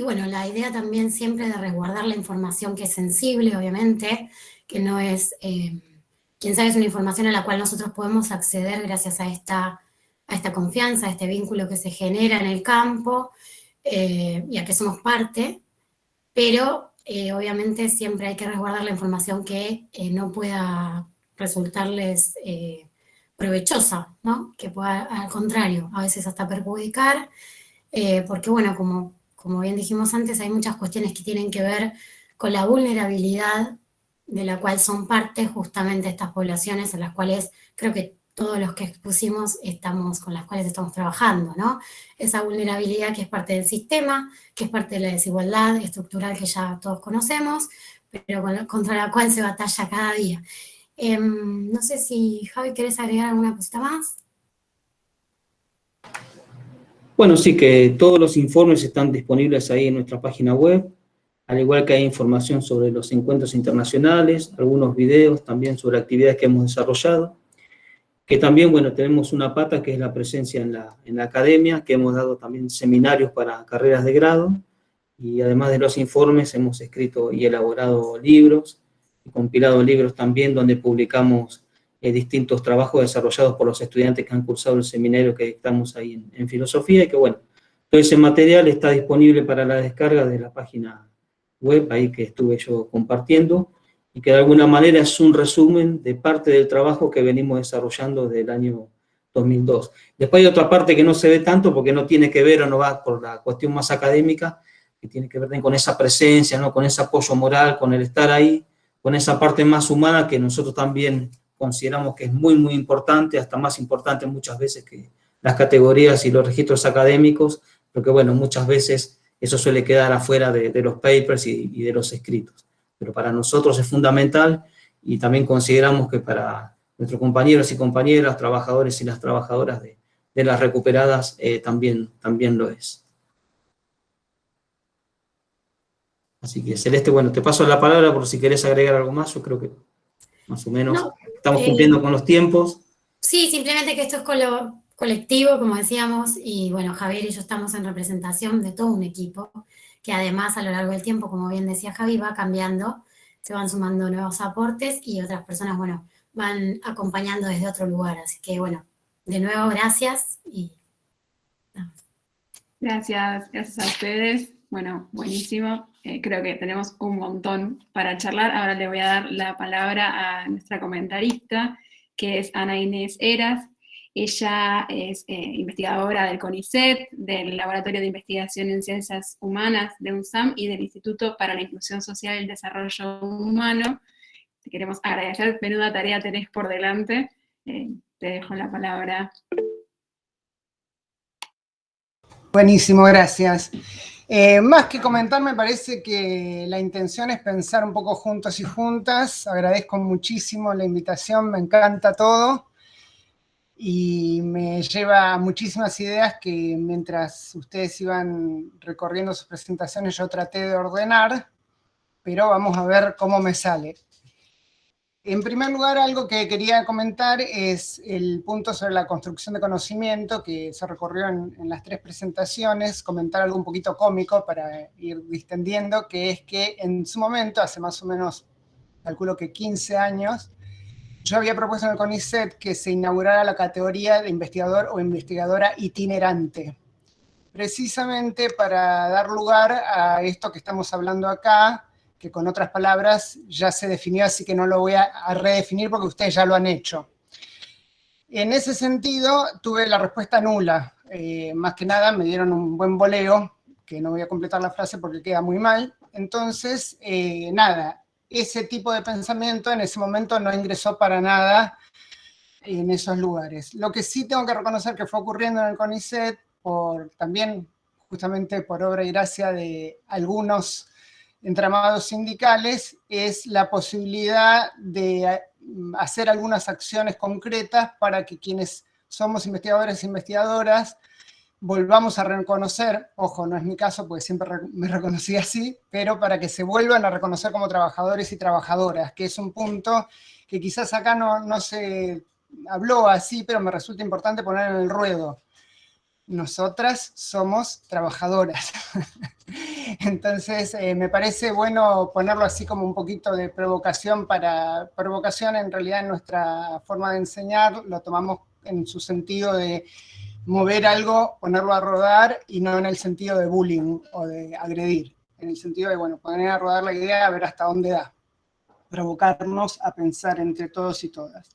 bueno, la idea también siempre de resguardar la información que es sensible, obviamente, que no es, quién sabe, es una información a la cual nosotros podemos acceder gracias a esta confianza, a este vínculo que se genera en el campo, y a que somos parte, pero obviamente siempre hay que resguardar la información que no pueda resultarles provechosa, ¿no? Que pueda, al contrario, a veces hasta perjudicar, porque bueno, como bien dijimos antes, hay muchas cuestiones que tienen que ver con la vulnerabilidad de la cual son parte justamente estas poblaciones, a las cuales creo que todos los que expusimos con las cuales estamos trabajando, ¿no? Esa vulnerabilidad que es parte del sistema, que es parte de la desigualdad estructural que ya todos conocemos, pero contra la cual se batalla cada día. No sé si, Javi, ¿querés agregar alguna cosita más? Bueno, sí, que todos los informes están disponibles ahí en nuestra página web, al igual que hay información sobre los encuentros internacionales, algunos videos también sobre actividades que hemos desarrollado, que también, bueno, tenemos una pata que es la presencia en la academia, que hemos dado también seminarios para carreras de grado, y además de los informes hemos escrito y elaborado libros, y compilado libros también donde publicamos distintos trabajos desarrollados por los estudiantes que han cursado el seminario que dictamos ahí en filosofía, y que bueno, todo ese material está disponible para la descarga de la página web, ahí que estuve yo compartiendo, y que de alguna manera es un resumen de parte del trabajo que venimos desarrollando desde el año 2002. Después hay otra parte que no se ve tanto porque no tiene que ver o no va por la cuestión más académica, que tiene que ver con esa presencia, ¿no? Con ese apoyo moral, con el estar ahí, con esa parte más humana que nosotros también consideramos que es muy, muy importante, hasta más importante muchas veces que las categorías y los registros académicos, porque bueno, muchas veces eso suele quedar afuera de los papers y de los escritos. Pero para nosotros es fundamental, y también consideramos que para nuestros compañeros y compañeras, trabajadores y las trabajadoras de las recuperadas también lo es. Así que, Celeste, bueno, te paso la palabra por si querés agregar algo más. Yo creo que más o menos No, estamos cumpliendo con los tiempos. sí, simplemente que esto es colectivo, como decíamos, y bueno, Javier y yo estamos en representación de todo un equipo, que además a lo largo del tiempo, como bien decía Javi, va cambiando, se van sumando nuevos aportes y otras personas, bueno, van acompañando desde otro lugar. Así que bueno, de nuevo, gracias y nada. Gracias a ustedes. Bueno, buenísimo. Creo que tenemos un montón para charlar. Ahora le voy a dar la palabra a nuestra comentarista, que es Ana Inés Heras. Ella es investigadora del CONICET, del Laboratorio de Investigación en Ciencias Humanas de UNSAM y del Instituto para la Inclusión Social y el Desarrollo Humano. Te queremos agradecer, menuda tarea tenés por delante. Te dejo la palabra. Buenísimo, gracias. Más que comentar, me parece que la intención es pensar un poco juntos y juntas. Agradezco muchísimo la invitación, me encanta todo. Y me lleva a muchísimas ideas que mientras ustedes iban recorriendo sus presentaciones yo traté de ordenar, pero vamos a ver cómo me sale. En primer lugar, algo que quería comentar es el punto sobre la construcción de conocimiento que se recorrió en las tres presentaciones, comentar algo un poquito cómico para ir distendiendo, que es que en su momento, hace más o menos, calculo que 15 años, yo había propuesto en el CONICET que se inaugurara la categoría de investigador o investigadora itinerante, precisamente para dar lugar a esto que estamos hablando acá, que con otras palabras ya se definió, así que no lo voy a redefinir porque ustedes ya lo han hecho. En ese sentido, tuve la respuesta nula. Más que nada me dieron un buen voleo, que no voy a completar la frase porque queda muy mal. Entonces, nada, ese tipo de pensamiento en ese momento no ingresó para nada en esos lugares. Lo que sí tengo que reconocer que fue ocurriendo en el CONICET, también justamente por obra y gracia de algunos entramados sindicales, es la posibilidad de hacer algunas acciones concretas para que quienes somos investigadores e investigadoras volvamos a reconocer, ojo, no es mi caso porque siempre me reconocí así, pero para que se vuelvan a reconocer como trabajadores y trabajadoras, que es un punto que quizás acá no se habló así, pero me resulta importante poner en el ruedo. Nosotras somos trabajadoras. Entonces, me parece bueno ponerlo así como un poquito de provocación provocación en realidad en nuestra forma de enseñar, lo tomamos en su sentido de mover algo, ponerlo a rodar, y no en el sentido de bullying o de agredir, en el sentido de, bueno, poner a rodar la idea, a ver hasta dónde da, provocarnos a pensar entre todos y todas.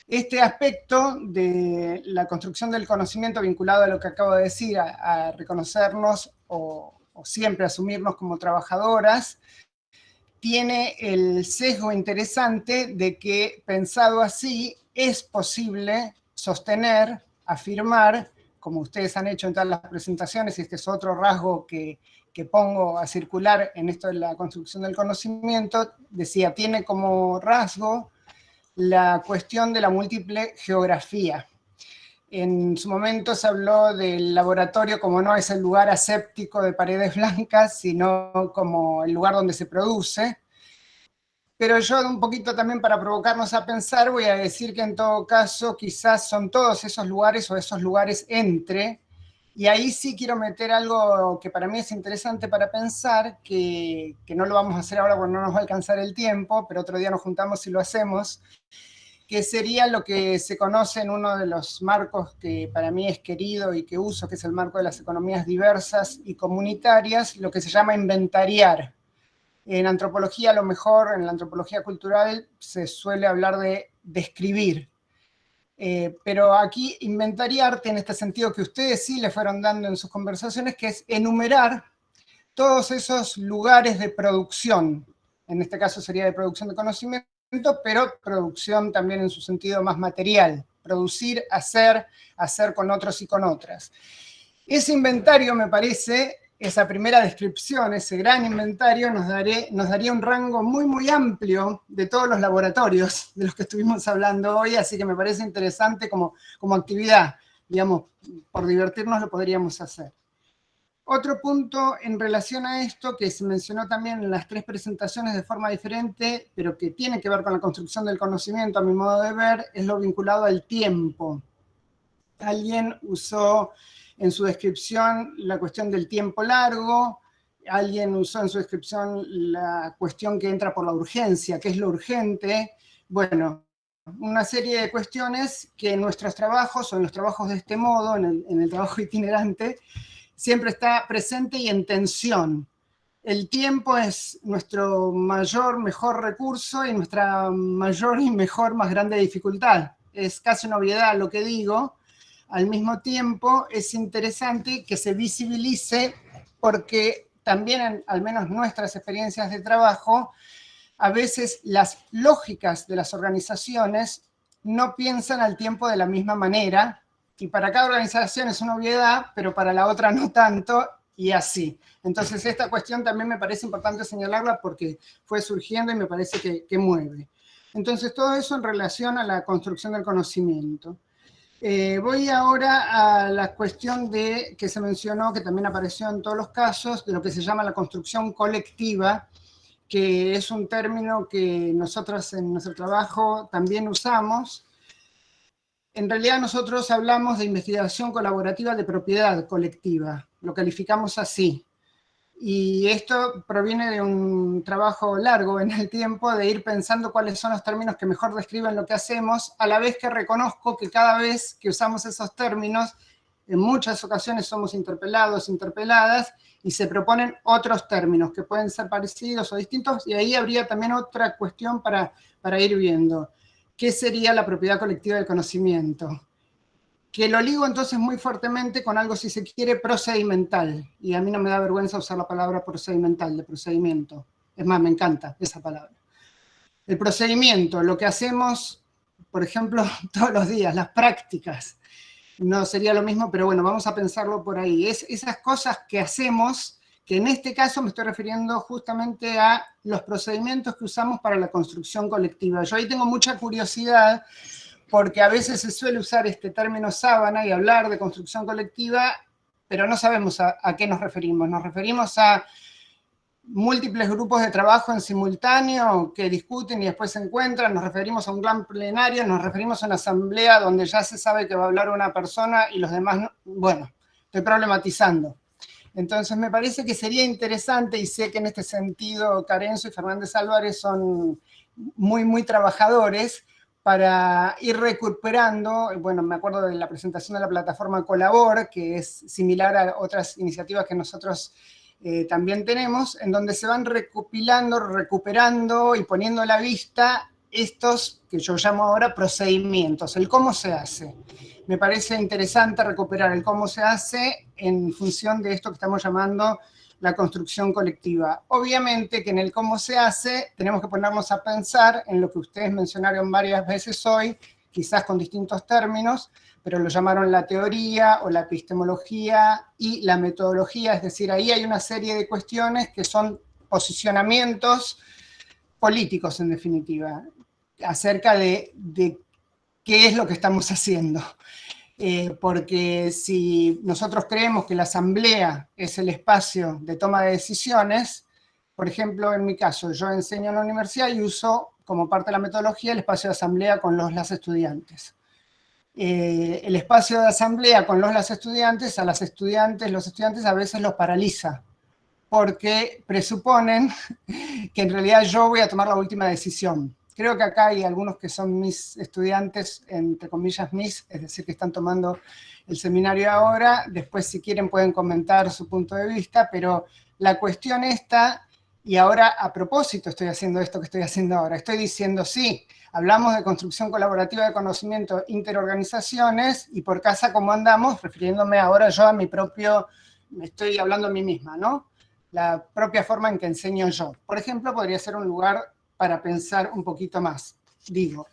Este aspecto de la construcción del conocimiento vinculado a lo que acabo de decir, a reconocernos o siempre asumirnos como trabajadoras, tiene el sesgo interesante de que, pensado así, es posible sostener, afirmar, como ustedes han hecho en todas las presentaciones, y este es otro rasgo que pongo a circular en esto de la construcción del conocimiento, decía, tiene como rasgo la cuestión de la múltiple geografía. En su momento se habló del laboratorio como no es el lugar aséptico de paredes blancas, sino como el lugar donde se produce. Pero yo, un poquito también para provocarnos a pensar, voy a decir que en todo caso quizás son todos esos lugares o esos lugares entre, y ahí sí quiero meter algo que para mí es interesante para pensar, que no lo vamos a hacer ahora porque no nos va a alcanzar el tiempo, pero otro día nos juntamos y lo hacemos, que sería lo que se conoce en uno de los marcos que para mí es querido y que uso, que es el marco de las economías diversas y comunitarias, lo que se llama inventariar. En antropología, a lo mejor, en la antropología cultural, se suele hablar de describir. Pero aquí inventariar tiene este sentido que ustedes sí le fueron dando en sus conversaciones, que es enumerar todos esos lugares de producción. En este caso sería de producción de conocimiento, pero producción también en su sentido más material. Producir, hacer con otros y con otras. Ese inventario, me parece, esa primera descripción, ese gran inventario, nos daría un rango muy, muy amplio de todos los laboratorios de los que estuvimos hablando hoy, así que me parece interesante como actividad, digamos, por divertirnos lo podríamos hacer. Otro punto en relación a esto, que se mencionó también en las tres presentaciones de forma diferente, pero que tiene que ver con la construcción del conocimiento, a mi modo de ver, es lo vinculado al tiempo. Alguien usó en su descripción la cuestión del tiempo largo, alguien usó en su descripción la cuestión que entra por la urgencia, qué es lo urgente. Bueno, una serie de cuestiones que en nuestros trabajos, o en los trabajos de este modo, en el trabajo itinerante, siempre está presente y en tensión. El tiempo es nuestro mejor recurso y nuestra mayor y más grande dificultad. Es casi una obviedad lo que digo. Al mismo tiempo, es interesante que se visibilice porque también, al menos nuestras experiencias de trabajo, a veces las lógicas de las organizaciones no piensan al tiempo de la misma manera, y para cada organización es una obviedad, pero para la otra no tanto, y así. Entonces, esta cuestión también me parece importante señalarla porque fue surgiendo y me parece que mueve. Entonces, todo eso en relación a la construcción del conocimiento. Voy ahora a la cuestión que se mencionó, que también apareció en todos los casos, de lo que se llama la construcción colectiva, que es un término que nosotros en nuestro trabajo también usamos. En realidad nosotros hablamos de investigación colaborativa de propiedad colectiva, lo calificamos así. Y esto proviene de un trabajo largo en el tiempo de ir pensando cuáles son los términos que mejor describen lo que hacemos, a la vez que reconozco que cada vez que usamos esos términos, en muchas ocasiones somos interpelados, interpeladas, y se proponen otros términos que pueden ser parecidos o distintos, y ahí habría también otra cuestión para ir viendo. ¿Qué sería la propiedad colectiva del conocimiento? Que lo ligo entonces muy fuertemente con algo, si se quiere, procedimental. Y a mí no me da vergüenza usar la palabra procedimental, de procedimiento. Es más, me encanta esa palabra. El procedimiento, lo que hacemos, por ejemplo, todos los días, las prácticas. No sería lo mismo, pero bueno, vamos a pensarlo por ahí. Es esas cosas que hacemos, que en este caso me estoy refiriendo justamente a los procedimientos que usamos para la construcción colectiva. Yo ahí tengo mucha curiosidad, porque a veces se suele usar este término sábana y hablar de construcción colectiva pero no sabemos a qué nos referimos. ¿Nos referimos a múltiples grupos de trabajo en simultáneo que discuten y después se encuentran? ¿Nos referimos a un gran plenario? ¿Nos referimos a una asamblea donde ya se sabe que va a hablar una persona y los demás no? Bueno, estoy problematizando. Entonces me parece que sería interesante, y sé que en este sentido Carenzo y Fernández Álvarez son muy trabajadores, para ir recuperando. Bueno, me acuerdo de la presentación de la plataforma Colabor, que es similar a otras iniciativas que nosotros también tenemos, en donde se van recopilando, recuperando y poniendo a la vista estos que yo llamo ahora procedimientos, el cómo se hace. Me parece interesante recuperar el cómo se hace en función de esto que estamos llamando la construcción colectiva. Obviamente que en el cómo se hace tenemos que ponernos a pensar en lo que ustedes mencionaron varias veces hoy, quizás con distintos términos, pero lo llamaron la teoría o la epistemología y la metodología, es decir, ahí hay una serie de cuestiones que son posicionamientos políticos, en definitiva, acerca de qué es lo que estamos haciendo. Porque si nosotros creemos que la asamblea es el espacio de toma de decisiones, por ejemplo, en mi caso, yo enseño en la universidad y uso como parte de la metodología el espacio de asamblea con las estudiantes. El espacio de asamblea con los estudiantes, los estudiantes a veces los paraliza, porque presuponen que en realidad yo voy a tomar la última decisión. Creo que acá hay algunos que son mis estudiantes, entre comillas mis, es decir, que están tomando el seminario ahora. Después, si quieren, pueden comentar su punto de vista, pero la cuestión está, y ahora a propósito estoy haciendo esto que estoy haciendo ahora, estoy diciendo sí, hablamos de construcción colaborativa de conocimiento interorganizaciones, y por casa cómo andamos, refiriéndome ahora yo a mi propio, me estoy hablando a mí misma, ¿no? La propia forma en que enseño yo. Por ejemplo, podría ser un lugar para pensar un poquito más, digo.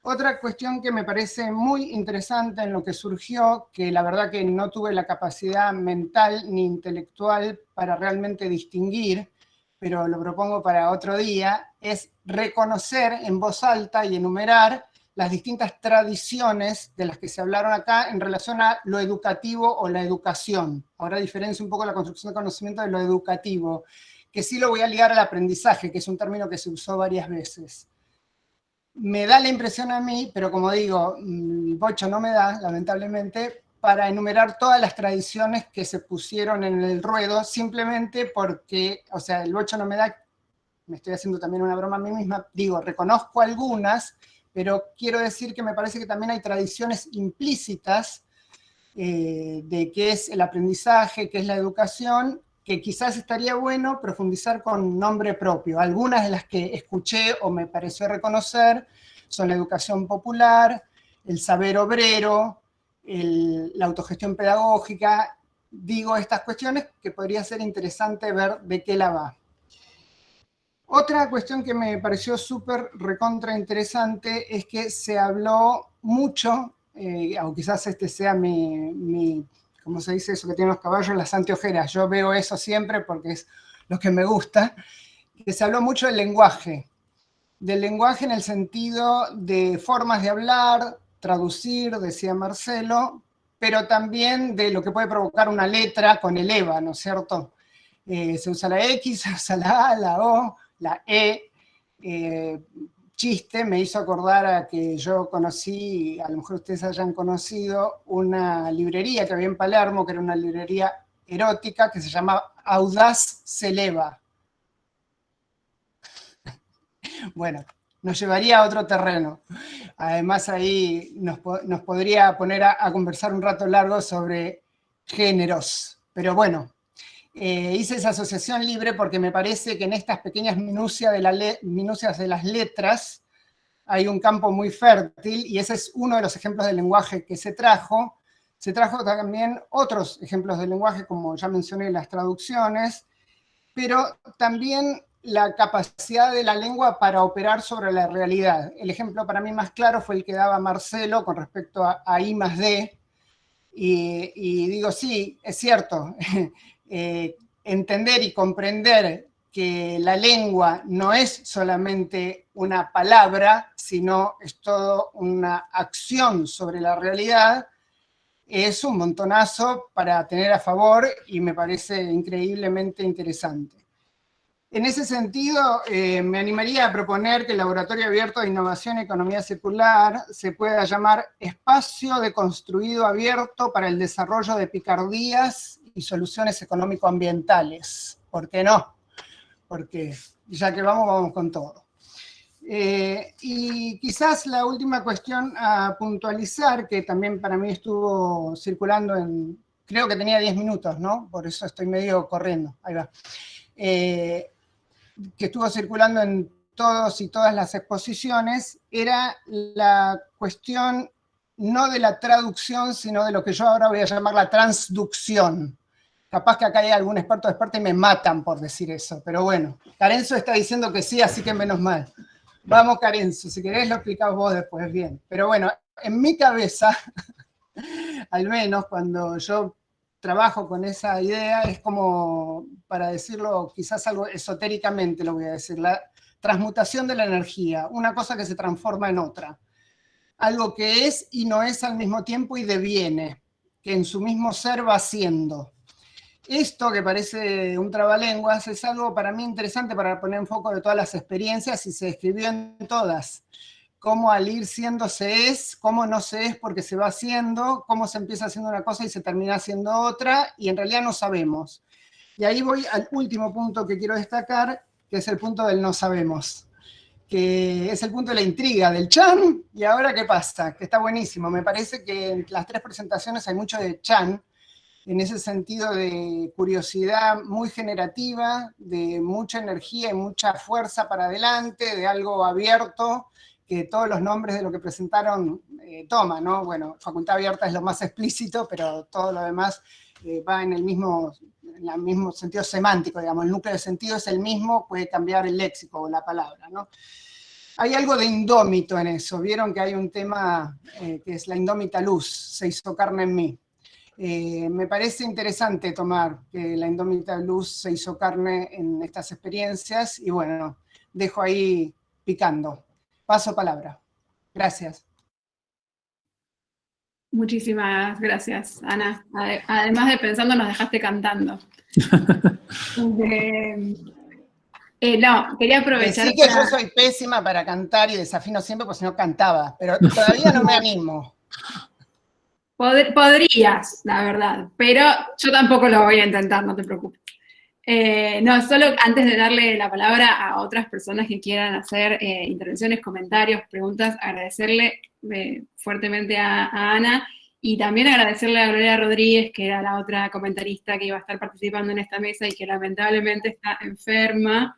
Otra cuestión que me parece muy interesante en lo que surgió, que la verdad que no tuve la capacidad mental ni intelectual para realmente distinguir, pero lo propongo para otro día, es reconocer en voz alta y enumerar las distintas tradiciones de las que se hablaron acá en relación a lo educativo o la educación. Ahora diferencio un poco la construcción de conocimiento de lo educativo, que sí lo voy a ligar al aprendizaje, que es un término que se usó varias veces. Me da la impresión a mí, pero como digo, el bocho no me da, lamentablemente, para enumerar todas las tradiciones que se pusieron en el ruedo, simplemente porque, o sea, el bocho no me da, me estoy haciendo también una broma a mí misma, digo, reconozco algunas, pero quiero decir que me parece que también hay tradiciones implícitas de qué es el aprendizaje, qué es la educación, que quizás estaría bueno profundizar con nombre propio. Algunas de las que escuché o me pareció reconocer son la educación popular, el saber obrero, la autogestión pedagógica. Digo estas cuestiones que podría ser interesante ver de qué la va. Otra cuestión que me pareció súper recontra interesante es que se habló mucho, o quizás este sea mi ¿cómo se dice eso que tienen los caballos? Las anteojeras. Yo veo eso siempre porque es lo que me gusta. Que se habló mucho del lenguaje en el sentido de formas de hablar, traducir, decía Marcelo, pero también de lo que puede provocar una letra con el EVA, ¿no es cierto? Se usa la X, se usa la A, la O, la E. Chiste, me hizo acordar a que yo conocí, a lo mejor ustedes hayan conocido, una librería que había en Palermo, que era una librería erótica, que se llamaba Audaz Celeba. Bueno, nos llevaría a otro terreno. Además ahí nos podría poner a conversar un rato largo sobre géneros. Pero bueno, hice esa asociación libre porque me parece que en estas pequeñas minucias de las letras hay un campo muy fértil, y ese es uno de los ejemplos del lenguaje que se trajo. Se trajo también otros ejemplos del lenguaje, como ya mencioné, las traducciones, pero también la capacidad de la lengua para operar sobre la realidad. El ejemplo para mí más claro fue el que daba Marcelo con respecto a I+D, y digo, sí, es cierto, entender y comprender que la lengua no es solamente una palabra, sino es toda una acción sobre la realidad, es un montonazo para tener a favor y me parece increíblemente interesante. En ese sentido, me animaría a proponer que el Laboratorio Abierto de Innovación y Economía Circular se pueda llamar Espacio de Construido Abierto para el Desarrollo de Picardías y Soluciones Económico-Ambientales. ¿Por qué no? Porque ya que vamos con todo. Y quizás la última cuestión a puntualizar, que también para mí estuvo circulando en, creo que tenía 10 minutos, ¿no? Por eso estoy medio corriendo, ahí va. Que estuvo circulando en todos y todas las exposiciones, era la cuestión no de la traducción, sino de lo que yo ahora voy a llamar la transducción. Capaz que acá hay algún experto o experta y me matan por decir eso, pero bueno, Carenzo está diciendo que sí, así que menos mal. Vamos, Carenzo, si querés lo explicás vos después, bien. Pero bueno, en mi cabeza, al menos cuando yo trabajo con esa idea, es como, para decirlo quizás algo esotéricamente lo voy a decir, la transmutación de la energía, una cosa que se transforma en otra. Algo que es y no es al mismo tiempo y deviene, que en su mismo ser va siendo. Esto, que parece un trabalenguas, es algo para mí interesante para poner en foco de todas las experiencias y se describió en todas. Cómo al ir siendo se es, cómo no se es porque se va haciendo, cómo se empieza haciendo una cosa y se termina haciendo otra, y en realidad no sabemos. Y ahí voy al último punto que quiero destacar, que es el punto del no sabemos, que es el punto de la intriga, del chan, y ahora qué pasa, que está buenísimo. Me parece que en las tres presentaciones hay mucho de chan, en ese sentido de curiosidad muy generativa, de mucha energía y mucha fuerza para adelante, de algo abierto, que todos los nombres de lo que presentaron toman, ¿no? Bueno, facultad abierta es lo más explícito, pero todo lo demás va en el mismo sentido semántico, digamos, el núcleo de sentido es el mismo, puede cambiar el léxico o la palabra, ¿no? Hay algo de indómito en eso, vieron que hay un tema que es la indómita luz, se hizo carne en mí. Me parece interesante tomar que la indómita luz se hizo carne en estas experiencias y bueno, dejo ahí picando. Paso palabra. Gracias. Muchísimas gracias, Ana. Además de pensando, nos dejaste cantando. No, quería aprovechar. Sí que yo soy pésima para cantar y desafino siempre, porque si no cantaba, pero todavía no me animo. Podrías, la verdad, pero yo tampoco lo voy a intentar, no te preocupes. No, solo antes de darle la palabra a otras personas que quieran hacer intervenciones, comentarios, preguntas, agradecerle fuertemente a Ana y también agradecerle a Gloria Rodríguez, que era la otra comentarista que iba a estar participando en esta mesa y que lamentablemente está enferma,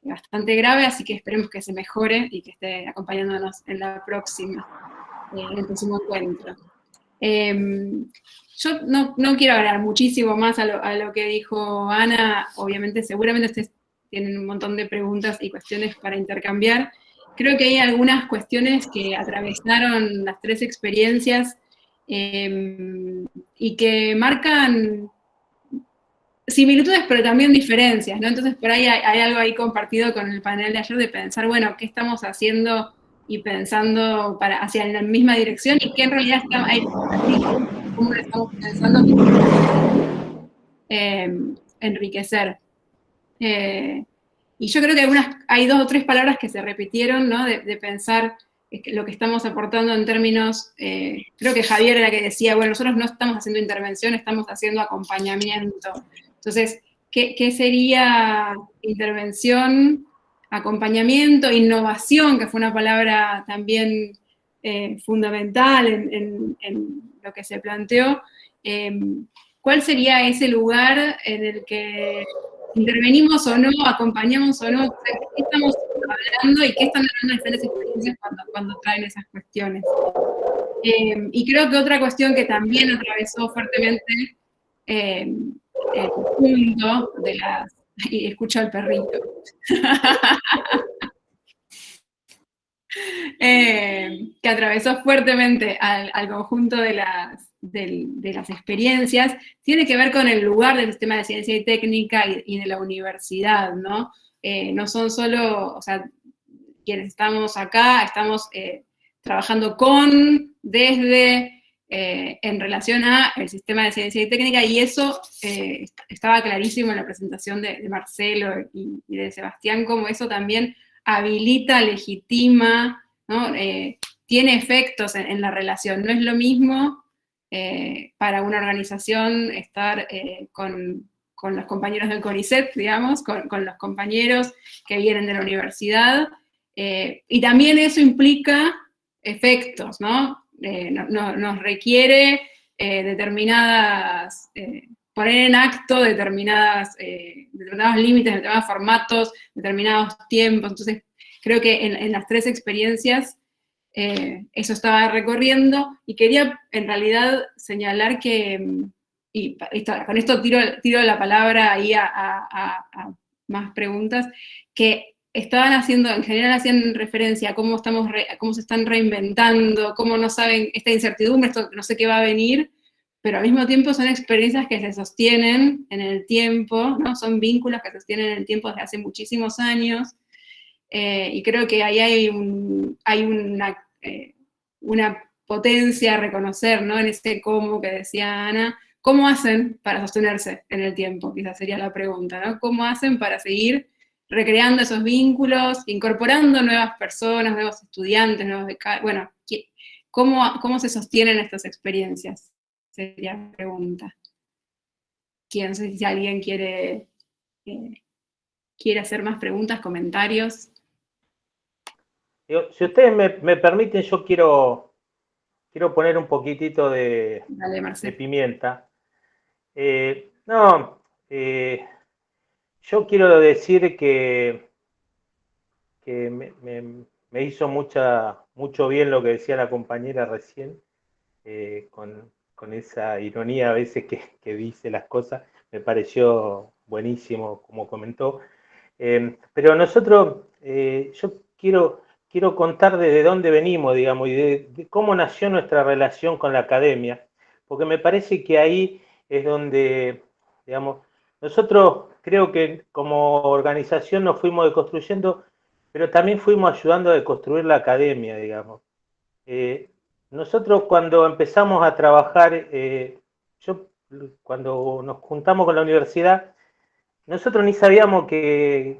bastante grave, así que esperemos que se mejore y que esté acompañándonos en la próxima, en el próximo encuentro. Yo no quiero agregar muchísimo más a lo que dijo Ana, obviamente seguramente ustedes tienen un montón de preguntas y cuestiones para intercambiar. Creo que hay algunas cuestiones que atravesaron las tres experiencias y que marcan similitudes pero también diferencias, ¿no? Entonces por ahí hay algo ahí compartido con el panel de ayer de pensar, bueno, ¿qué estamos haciendo y pensando hacia la misma dirección y que en realidad hay cómo lo estamos pensando enriquecer. Y yo creo que hay dos o tres palabras que se repitieron, ¿no? De pensar lo que estamos aportando en términos, creo que Javier era que decía, bueno, nosotros no estamos haciendo intervención, estamos haciendo acompañamiento. Entonces, ¿qué sería intervención? Acompañamiento, innovación, que fue una palabra también fundamental en lo que se planteó. ¿Cuál sería ese lugar en el que intervenimos o no, acompañamos o no? ¿Qué estamos hablando y qué están hablando las diferentes experiencias cuando traen esas cuestiones? Y creo que otra cuestión que también atravesó fuertemente el punto de las... Y escucho al perrito. Que atravesó fuertemente al conjunto de las experiencias, tiene que ver con el lugar del sistema de ciencia y técnica y de la universidad, ¿no? No son solo, o sea, quienes estamos acá, estamos trabajando desde en relación a el sistema de ciencia y técnica, y eso estaba clarísimo en la presentación de Marcelo y de Sebastián, como eso también habilita, legitima, ¿no? Tiene efectos en la relación. No es lo mismo para una organización estar con los compañeros del CONICET, digamos, con los compañeros que vienen de la universidad, y también eso implica efectos, ¿no? Nos requiere determinadas, poner en acto determinados límites, determinados formatos, determinados tiempos. Entonces, creo que en las tres experiencias eso estaba recorriendo, y quería en realidad señalar que, y con esto tiro la palabra ahí a más preguntas, que estaban haciendo, en general hacían referencia a cómo se están reinventando, cómo no saben esta incertidumbre, esto no sé qué va a venir, pero al mismo tiempo son experiencias que se sostienen en el tiempo, ¿no? Son vínculos que se sostienen en el tiempo desde hace muchísimos años, y creo que ahí hay una potencia a reconocer, ¿no? En ese cómo que decía Ana. ¿Cómo hacen para sostenerse en el tiempo? Quizás sería la pregunta, ¿no? ¿Cómo hacen para seguir recreando esos vínculos, incorporando nuevas personas, nuevos estudiantes, nuevos becarios? Bueno, ¿cómo se sostienen estas experiencias? Sería la pregunta. No sé si alguien quiere hacer más preguntas, comentarios. Si ustedes me permiten, yo quiero poner un poquitito de pimienta. Yo quiero decir que me hizo mucho bien lo que decía la compañera recién, con esa ironía a veces que dice las cosas. Me pareció buenísimo como comentó. Pero nosotros, yo quiero contar desde dónde venimos, digamos, y de cómo nació nuestra relación con la academia, porque me parece que ahí es donde, digamos, nosotros creo que como organización nos fuimos deconstruyendo, pero también fuimos ayudando a deconstruir la academia, digamos. Nosotros cuando empezamos a trabajar, cuando nos juntamos con la universidad, nosotros ni sabíamos que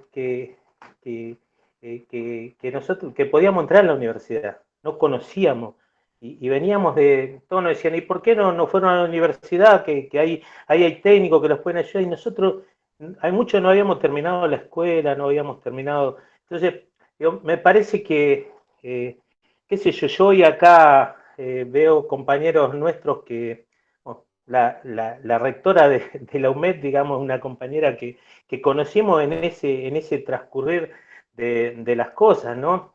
podíamos entrar a la universidad, no conocíamos, y veníamos todos nos decían, ¿y por qué no fueron a la universidad? Que ahí hay técnicos que los pueden ayudar, y nosotros, hay muchos no habíamos terminado la escuela, no habíamos terminado, entonces, me parece que, qué sé yo hoy acá veo compañeros nuestros que, la rectora de la UMED, digamos, una compañera que conocimos en ese transcurrir de las cosas, ¿no?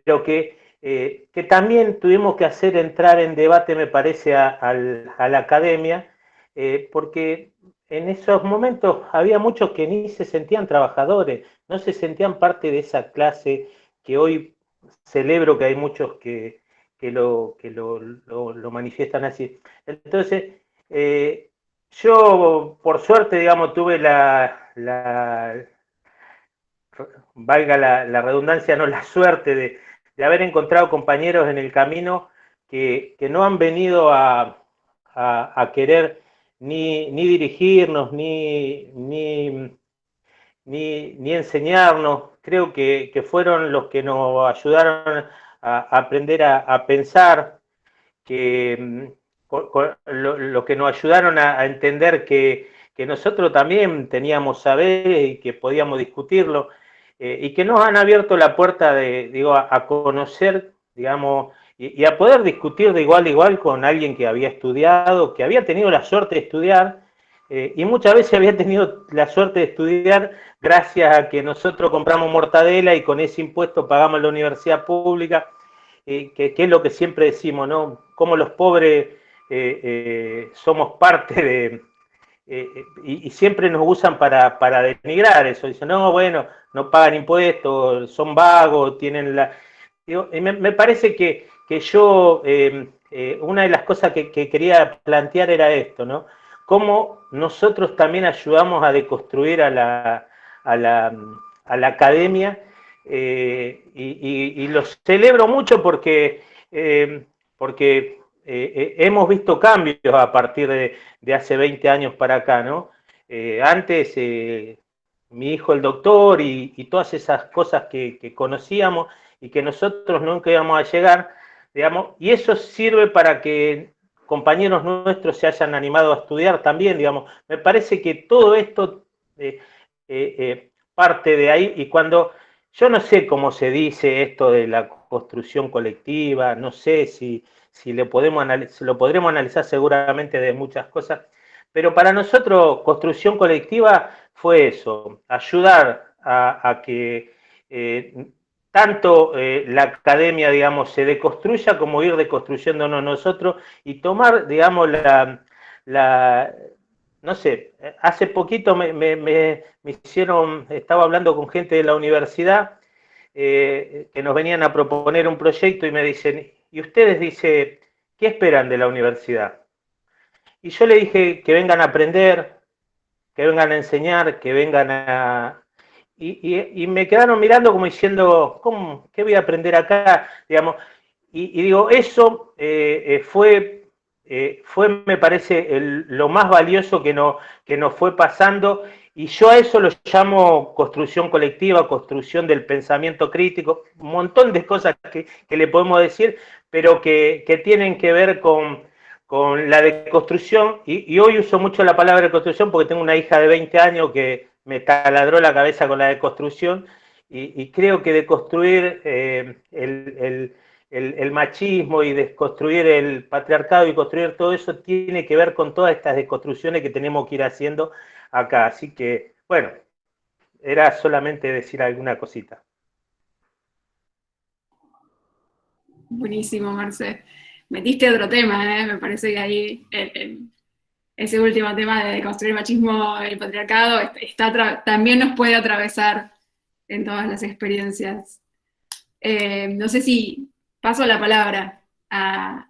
Pero que también tuvimos que hacer entrar en debate, me parece, a la academia, porque en esos momentos había muchos que ni se sentían trabajadores, no se sentían parte de esa clase que hoy celebro que hay muchos que lo manifiestan así. Entonces, yo, por suerte, digamos, tuve valga la redundancia, no la suerte de haber encontrado compañeros en el camino que no han venido a querer ni dirigirnos, ni enseñarnos. Creo que fueron los que nos ayudaron a aprender a pensar, lo que nos ayudaron a entender que nosotros también teníamos saberes y que podíamos discutirlo, y que nos han abierto la puerta a conocer, digamos, y a poder discutir de igual a igual con alguien que había estudiado, que había tenido la suerte de estudiar, y muchas veces había tenido la suerte de estudiar gracias a que nosotros compramos mortadela y con ese impuesto pagamos la universidad pública, que es lo que siempre decimos, ¿no? Como los pobres somos parte de... y siempre nos usan para denigrar eso. Dicen, no, bueno, no pagan impuestos, son vagos, tienen la... Digo, me parece que yo, una de las cosas que quería plantear era esto, ¿no? Cómo nosotros también ayudamos a deconstruir a la academia, y lo celebro mucho porque hemos visto cambios a partir de hace 20 años para acá, ¿no? Antes, mi hijo el doctor y todas esas cosas que conocíamos y que nosotros nunca íbamos a llegar, digamos, y eso sirve para que compañeros nuestros se hayan animado a estudiar también, digamos. Me parece que todo esto parte de ahí, y cuando, yo no sé cómo se dice esto de la construcción colectiva, no sé si lo podremos analizar seguramente de muchas cosas, pero para nosotros construcción colectiva fue eso, ayudar a que tanto la academia, digamos, se deconstruya como ir deconstruyéndonos nosotros y tomar, digamos, no sé, hace poquito me hicieron, estaba hablando con gente de la universidad que nos venían a proponer un proyecto y me dicen, ¿y ustedes, dice, qué esperan de la universidad? Y yo le dije que vengan a aprender, que vengan a enseñar, que vengan a... Y me quedaron mirando como diciendo, ¿cómo? ¿Qué voy a aprender acá? Digamos, y digo, eso fue, me parece, lo más valioso que nos fue pasando, y yo a eso lo llamo construcción colectiva, construcción del pensamiento crítico, un montón de cosas que le podemos decir, pero que tienen que ver con la deconstrucción, y hoy uso mucho la palabra deconstrucción porque tengo una hija de 20 años que me taladró la cabeza con la deconstrucción, y creo que deconstruir el machismo y desconstruir el patriarcado y construir todo eso tiene que ver con todas estas deconstrucciones que tenemos que ir haciendo acá. Así que, bueno, era solamente decir alguna cosita. Buenísimo, Marce. Metiste otro tema, me parece que ahí ese último tema de construir el machismo y el patriarcado también nos puede atravesar en todas las experiencias. No sé si paso la palabra a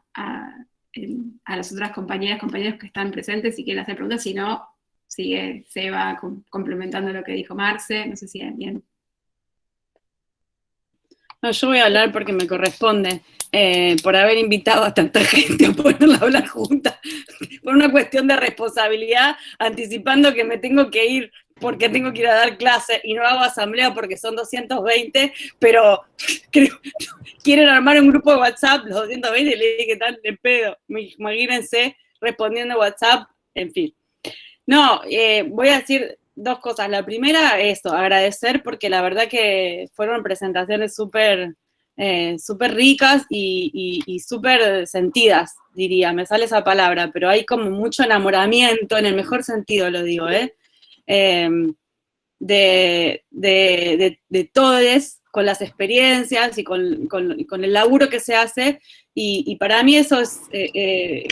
las otras compañeros que están presentes y quieren hacer preguntas, si no, sigue Seba complementando lo que dijo Marce, no sé si bien. No, yo voy a hablar porque me corresponde, por haber invitado a tanta gente a ponerla a hablar juntas, por una cuestión de responsabilidad, anticipando que me tengo que ir porque tengo que ir a dar clase y no hago asamblea porque son 220, pero quieren armar un grupo de WhatsApp, los 220, y le dije que tal de pedo, imagínense respondiendo WhatsApp, en fin. No, voy a decir dos cosas. La primera, eso, agradecer, porque la verdad que fueron presentaciones súper ricas y súper sentidas, diría, me sale esa palabra, pero hay como mucho enamoramiento, en el mejor sentido lo digo, de todes con las experiencias y con el laburo que se hace, y para mí eso es,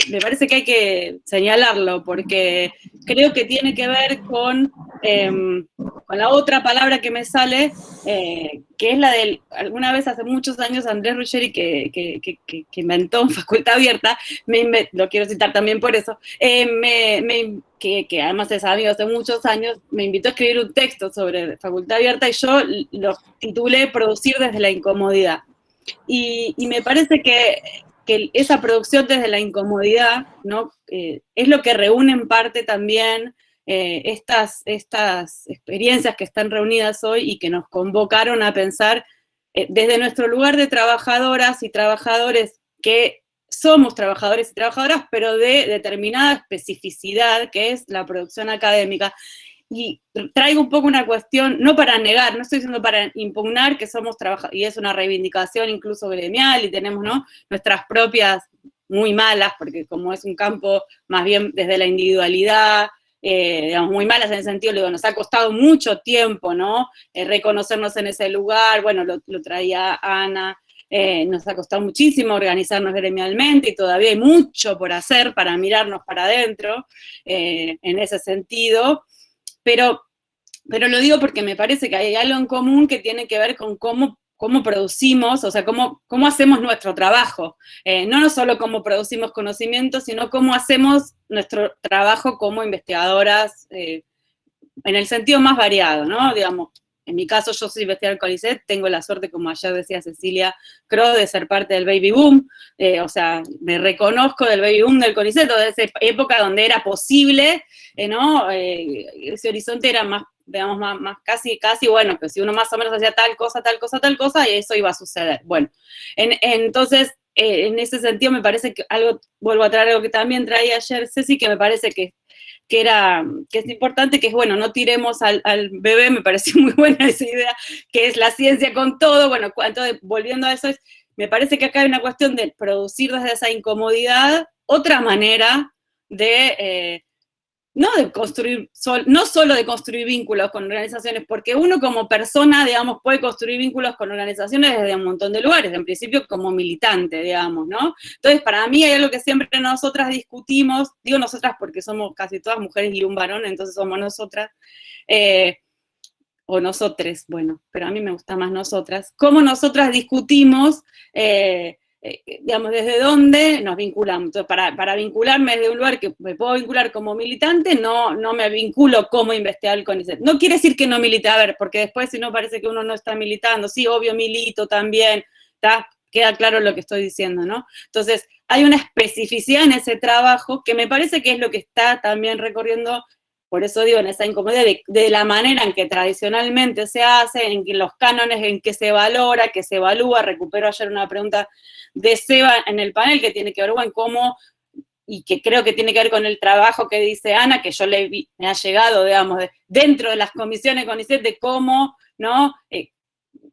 me parece que hay que señalarlo, porque creo que tiene que ver con la otra palabra que me sale, que es la del, alguna vez hace muchos años, Andrés Ruggeri, que inventó Facultad Abierta, lo quiero citar también por eso, que además es amigo hace muchos años, me invitó a escribir un texto sobre Facultad Abierta, y yo lo titulé Producir desde la incomodidad. Y me parece que esa producción desde la incomodidad, ¿no? Es lo que reúne en parte también estas experiencias que están reunidas hoy y que nos convocaron a pensar desde nuestro lugar de trabajadoras y trabajadores, que somos trabajadores y trabajadoras, pero de determinada especificidad, que es la producción académica. Y traigo un poco una cuestión, no para negar, no estoy diciendo para impugnar que somos trabajadores, y es una reivindicación incluso gremial, y tenemos, ¿no?, nuestras propias muy malas, porque como es un campo más bien desde la individualidad, digamos, muy malas en el sentido, digo, nos ha costado mucho tiempo, ¿no?, reconocernos en ese lugar, bueno, lo traía Ana, nos ha costado muchísimo organizarnos gremialmente, y todavía hay mucho por hacer para mirarnos para adentro, en ese sentido. Pero lo digo porque me parece que hay algo en común que tiene que ver con cómo producimos, o sea, cómo hacemos nuestro trabajo. No solo cómo producimos conocimiento, sino cómo hacemos nuestro trabajo como investigadoras, en el sentido más variado, ¿no? Digamos, en mi caso yo soy investigadora del CONICET, tengo la suerte, como ayer decía Cecilia Crow, de ser parte del baby boom, o sea, me reconozco del baby boom del CONICET, de esa época donde era posible, ¿no? Ese horizonte era más, digamos, más casi, bueno, que si uno más o menos hacía tal cosa, y eso iba a suceder. Bueno, entonces, en ese sentido me parece que vuelvo a traer algo que también traía ayer Ceci, que me parece que es importante, que es, bueno, no tiremos al bebé, me pareció muy buena esa idea, que es la ciencia con todo. Bueno, entonces, volviendo a eso, me parece que acá hay una cuestión de producir desde esa incomodidad otra manera de, no de construir, no solo de construir vínculos con organizaciones, porque uno como persona, digamos, puede construir vínculos con organizaciones desde un montón de lugares, en principio como militante, digamos, ¿no? Entonces, para mí hay algo que siempre nosotras discutimos, digo nosotras porque somos casi todas mujeres y un varón, entonces somos nosotras, o nosotres, bueno, pero a mí me gusta más nosotras, cómo nosotras discutimos, digamos, desde dónde nos vinculamos. Entonces, para vincularme desde un lugar que me puedo vincular como militante, no me vinculo como investigador del CONICET. No quiere decir que no milite, a ver, porque después si no parece que uno no está militando, sí, obvio milito también, queda claro lo que estoy diciendo, ¿no? Entonces, hay una especificidad en ese trabajo que me parece que es lo que está también recorriendo. Por eso digo, en esa incomodidad de la manera en que tradicionalmente se hace, en que los cánones en que se valora, que se evalúa. Recupero ayer una pregunta de Seba en el panel que tiene que ver con cómo, y que creo que tiene que ver con el trabajo que dice Ana, que yo me ha llegado, digamos, dentro de las comisiones CONICET, de cómo, ¿no?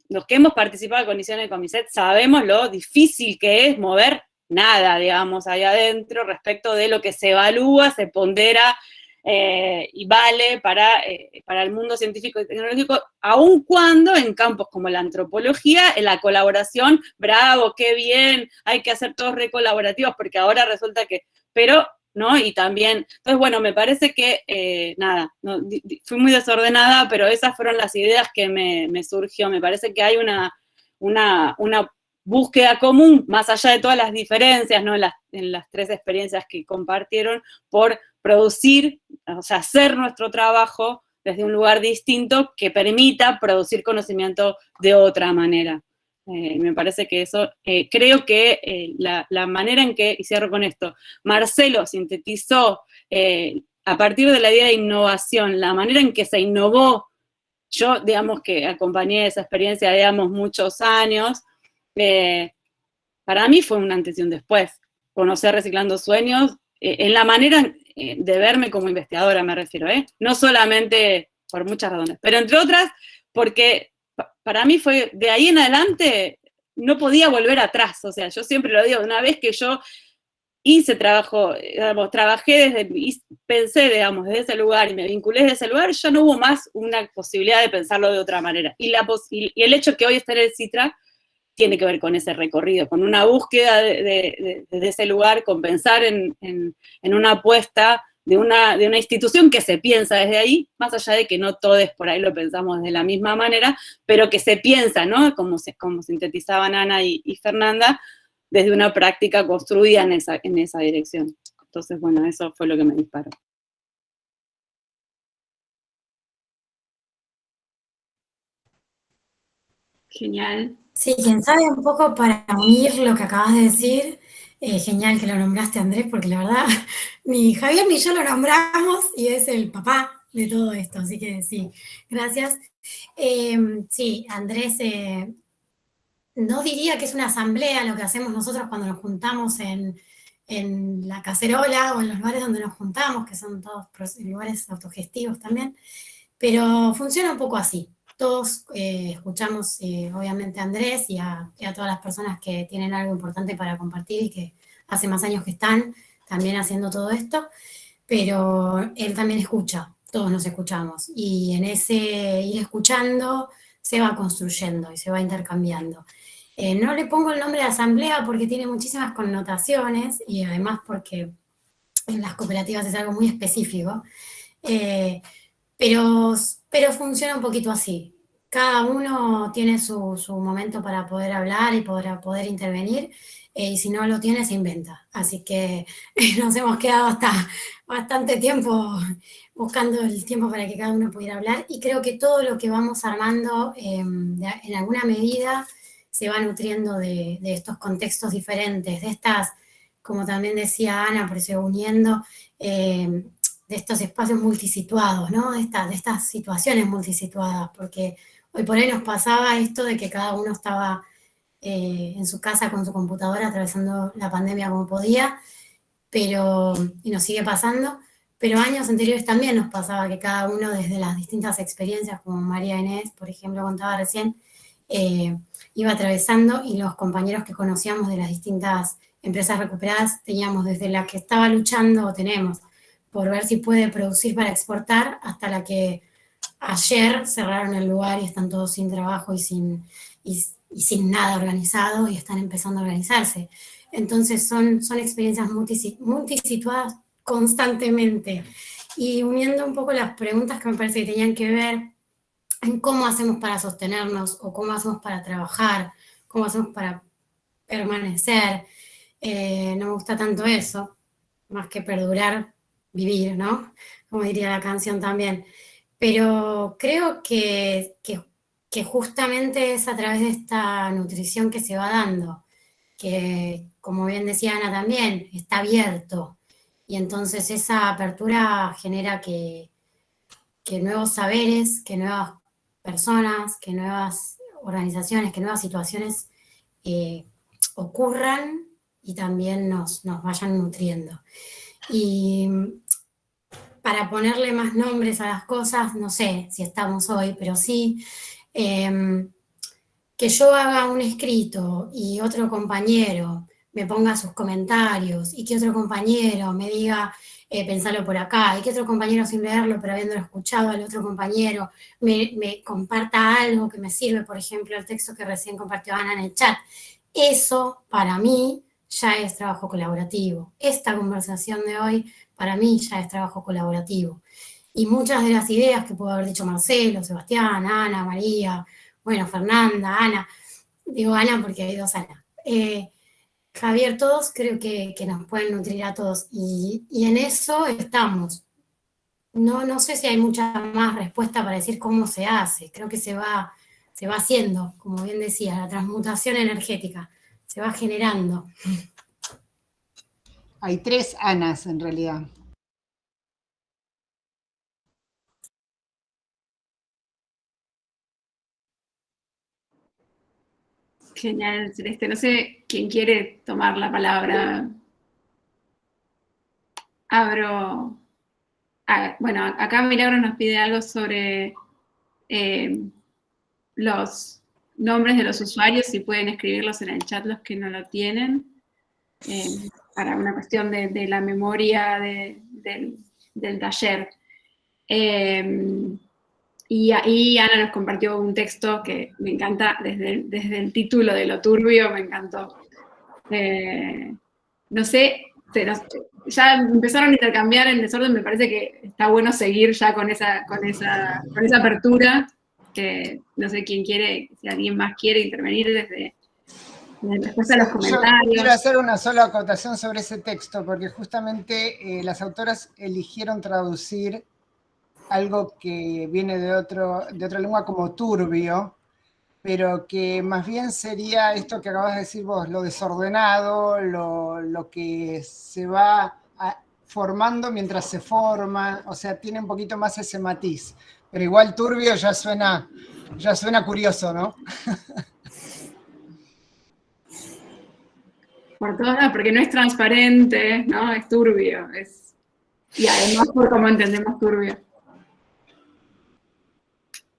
Los que hemos participado en comisiones de CONICET sabemos lo difícil que es mover nada, digamos, ahí adentro respecto de lo que se evalúa, se pondera, y vale para el mundo científico y tecnológico, aun cuando en campos como la antropología, en la colaboración, bravo, qué bien, hay que hacer todos recolaborativos, porque ahora resulta que, pero, ¿no? Y también, entonces, bueno, me parece que, nada, no, fui muy desordenada, pero esas fueron las ideas que me surgió. Me parece que hay una búsqueda común, más allá de todas las diferencias, ¿no? En las tres experiencias que compartieron, por producir, o sea, hacer nuestro trabajo desde un lugar distinto que permita producir conocimiento de otra manera. Me parece que eso, creo que la manera en que, y cierro con esto, Marcelo sintetizó a partir de la idea de innovación, la manera en que se innovó. Yo, digamos, que acompañé esa experiencia, digamos, muchos años, para mí fue un antes y un después. Conocer Reciclando Sueños, en la manera de verme como investigadora, me refiero, no solamente por muchas razones, pero entre otras, porque para mí fue, de ahí en adelante, no podía volver atrás. O sea, yo siempre lo digo, una vez que yo hice trabajo, digamos, trabajé pensé, digamos, desde ese lugar y me vinculé desde ese lugar, ya no hubo más una posibilidad de pensarlo de otra manera. Y el hecho que hoy esté en el CITRA tiene que ver con ese recorrido, con una búsqueda desde ese lugar, con pensar en una apuesta de una institución que se piensa desde ahí, más allá de que no todos por ahí lo pensamos de la misma manera, pero que se piensa, ¿no? Como sintetizaban Ana y Fernanda, desde una práctica construida en esa dirección. Entonces, bueno, eso fue lo que me disparó. Genial. Sí, quien sabe un poco para unir lo que acabas de decir, genial que lo nombraste, Andrés, porque la verdad, ni Javier ni yo lo nombramos y es el papá de todo esto, así que sí, gracias. Sí, Andrés, no diría que es una asamblea lo que hacemos nosotros cuando nos juntamos en la cacerola o en los lugares donde nos juntamos, que son todos lugares autogestivos también, pero funciona un poco así. Todos escuchamos obviamente a Andrés y a todas las personas que tienen algo importante para compartir y que hace más años que están también haciendo todo esto, pero él también escucha, todos nos escuchamos, y en ese ir escuchando se va construyendo y se va intercambiando. No le pongo el nombre de asamblea porque tiene muchísimas connotaciones y además porque en las cooperativas es algo muy específico, pero funciona un poquito así. Cada uno tiene su momento para poder hablar y para poder intervenir. y si no lo tiene, se inventa. Así que nos hemos quedado hasta bastante tiempo buscando el tiempo para que cada uno pudiera hablar, y creo que todo lo que vamos armando en alguna medida se va nutriendo de estos contextos diferentes, de estas, como también decía Ana, por eso uniendo, de estos espacios multisituados, ¿no? De estas situaciones multisituadas, porque hoy por hoy nos pasaba esto de que cada uno estaba en su casa con su computadora atravesando la pandemia como podía, y nos sigue pasando, pero años anteriores también nos pasaba que cada uno desde las distintas experiencias, como María Inés, por ejemplo, contaba recién, iba atravesando, y los compañeros que conocíamos de las distintas empresas recuperadas teníamos desde la que estaba luchando, o tenemos, por ver si puede producir para exportar, hasta la que ayer cerraron el lugar y están todos sin trabajo y sin nada organizado, y están empezando a organizarse. Entonces son experiencias multisituadas constantemente, y uniendo un poco las preguntas que me parece que tenían que ver en cómo hacemos para sostenernos, o cómo hacemos para trabajar, cómo hacemos para permanecer. No me gusta tanto eso, más que perdurar, vivir, ¿no? Como diría la canción también. Pero creo que justamente es a través de esta nutrición que se va dando, que, como bien decía Ana también, está abierto, y entonces esa apertura genera que nuevos saberes, que nuevas personas, que nuevas organizaciones, que nuevas situaciones ocurran, y también nos vayan nutriendo. Y para ponerle más nombres a las cosas, no sé si estamos hoy, pero sí, que yo haga un escrito y otro compañero me ponga sus comentarios, y que otro compañero me diga, pensalo por acá, y que otro compañero, sin leerlo, pero habiéndolo escuchado al otro compañero, me comparta algo que me sirve, por ejemplo, el texto que recién compartió Ana en el chat. Eso, para mí, ya es trabajo colaborativo. Esta conversación de hoy, para mí, ya es trabajo colaborativo. Y muchas de las ideas que pudo haber dicho Marcelo, Sebastián, Ana, María, bueno, Fernanda, Ana, digo Ana porque hay dos Ana, Javier, todos creo que nos pueden nutrir a todos, y en eso estamos. No sé si hay mucha más respuesta para decir cómo se hace, creo que se va haciendo, como bien decía, la transmutación energética, se va generando. Hay 3 Anas en realidad. Genial, Celeste. No sé quién quiere tomar la palabra. Abro. Bueno, acá Milagro nos pide algo sobre los nombres de los usuarios, si pueden escribirlos en el chat los que no lo tienen, para una cuestión de la memoria del taller. Y ahí Ana nos compartió un texto que me encanta, desde el título de Lo Turbio, me encantó. No sé, ya empezaron a intercambiar en desorden, me parece que está bueno seguir ya con esa apertura, que no sé quién quiere, si alguien más quiere intervenir desde respuesta a los comentarios. Yo quiero hacer una sola acotación sobre ese texto, porque justamente las autoras eligieron traducir algo que viene de otra lengua como turbio, pero que más bien sería esto que acabas de decir vos, lo desordenado, lo que se va formando mientras se forma, o sea, tiene un poquito más ese matiz, pero igual turbio ya suena curioso, ¿no? Por todas lados, porque no es transparente, ¿no? Es turbio, y además por cómo entendemos turbio.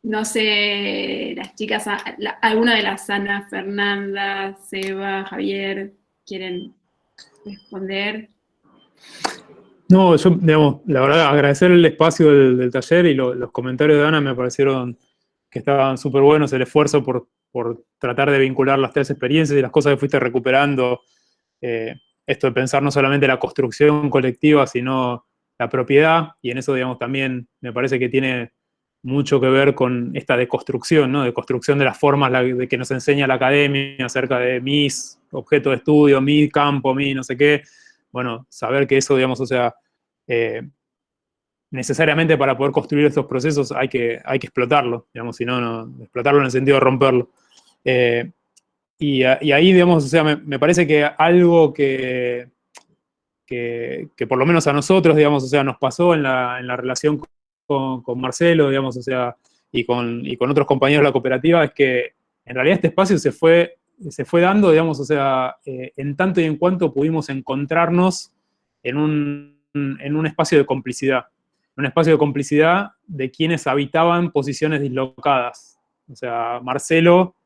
No sé, las chicas, alguna de las Ana, Fernanda, Seba, Javier, ¿quieren responder? No, yo, digamos, la verdad, agradecer el espacio del taller, y los comentarios de Ana me parecieron que estaban súper buenos, el esfuerzo por tratar de vincular las 3 experiencias y las cosas que fuiste recuperando, esto de pensar no solamente la construcción colectiva, sino la propiedad, y en eso, digamos, también me parece que tiene mucho que ver con esta deconstrucción, ¿no? Deconstrucción de las formas de que nos enseña la academia acerca de mis objetos de estudio, mi campo, mi no sé qué. Bueno, saber que eso, digamos, o sea, necesariamente para poder construir estos procesos hay que explotarlo, digamos, si no, explotarlo en el sentido de romperlo. Y ahí, digamos, o sea, me parece que algo que por lo menos a nosotros, digamos, o sea, nos pasó en la relación con Marcelo, digamos, o sea, y con otros compañeros de la cooperativa, es que en realidad este espacio se fue dando, digamos, o sea, en tanto y en cuanto pudimos encontrarnos en un espacio de complicidad. Un espacio de complicidad de quienes habitaban posiciones dislocadas. O sea, Marcelo,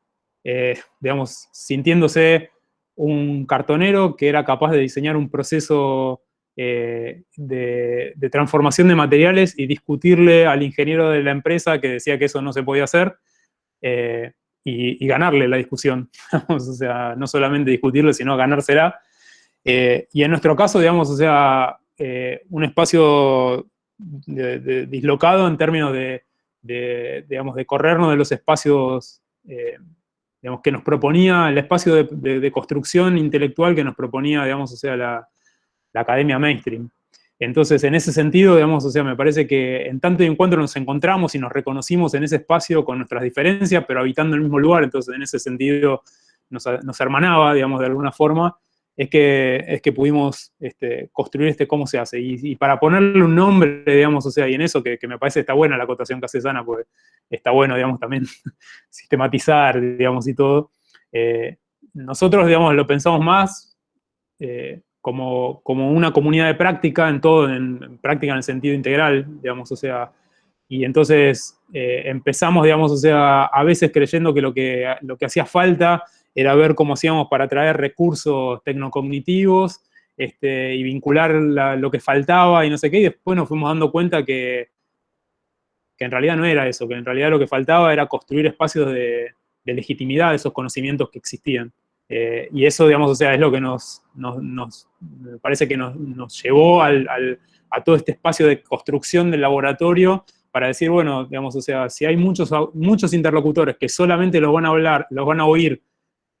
digamos, sintiéndose un cartonero que era capaz de diseñar un proceso de transformación de materiales y discutirle al ingeniero de la empresa que decía que eso no se podía hacer, y ganarle la discusión. O sea, no solamente discutirle, sino ganársela. Y en nuestro caso, digamos, o sea, un espacio dislocado en términos digamos, de corrernos de los espacios, digamos, que nos proponía, el espacio de construcción intelectual que nos proponía, digamos, o sea, la academia mainstream. Entonces, en ese sentido, digamos, o sea, me parece que en tanto y en cuanto nos encontramos y nos reconocimos en ese espacio con nuestras diferencias, pero habitando en el mismo lugar, entonces en ese sentido nos hermanaba, digamos, de alguna forma, es que pudimos construir cómo se hace. Y para ponerle un nombre, digamos, o sea, y en eso que me parece está buena la acotación que hace Ana, porque está bueno, digamos, también sistematizar, digamos, y todo. Nosotros, digamos, lo pensamos más como una comunidad de práctica, en práctica en el sentido integral, digamos, o sea, y entonces empezamos, digamos, o sea, a veces creyendo que lo que hacía falta era ver cómo hacíamos para traer recursos tecnocognitivos, y vincular lo que faltaba y no sé qué, y después nos fuimos dando cuenta que en realidad no era eso, que en realidad lo que faltaba era construir espacios de legitimidad de esos conocimientos que existían. Y eso, digamos, o sea, es lo que me parece que nos llevó a todo este espacio de construcción del laboratorio para decir, bueno, digamos, o sea, si hay muchos interlocutores que solamente los van a oír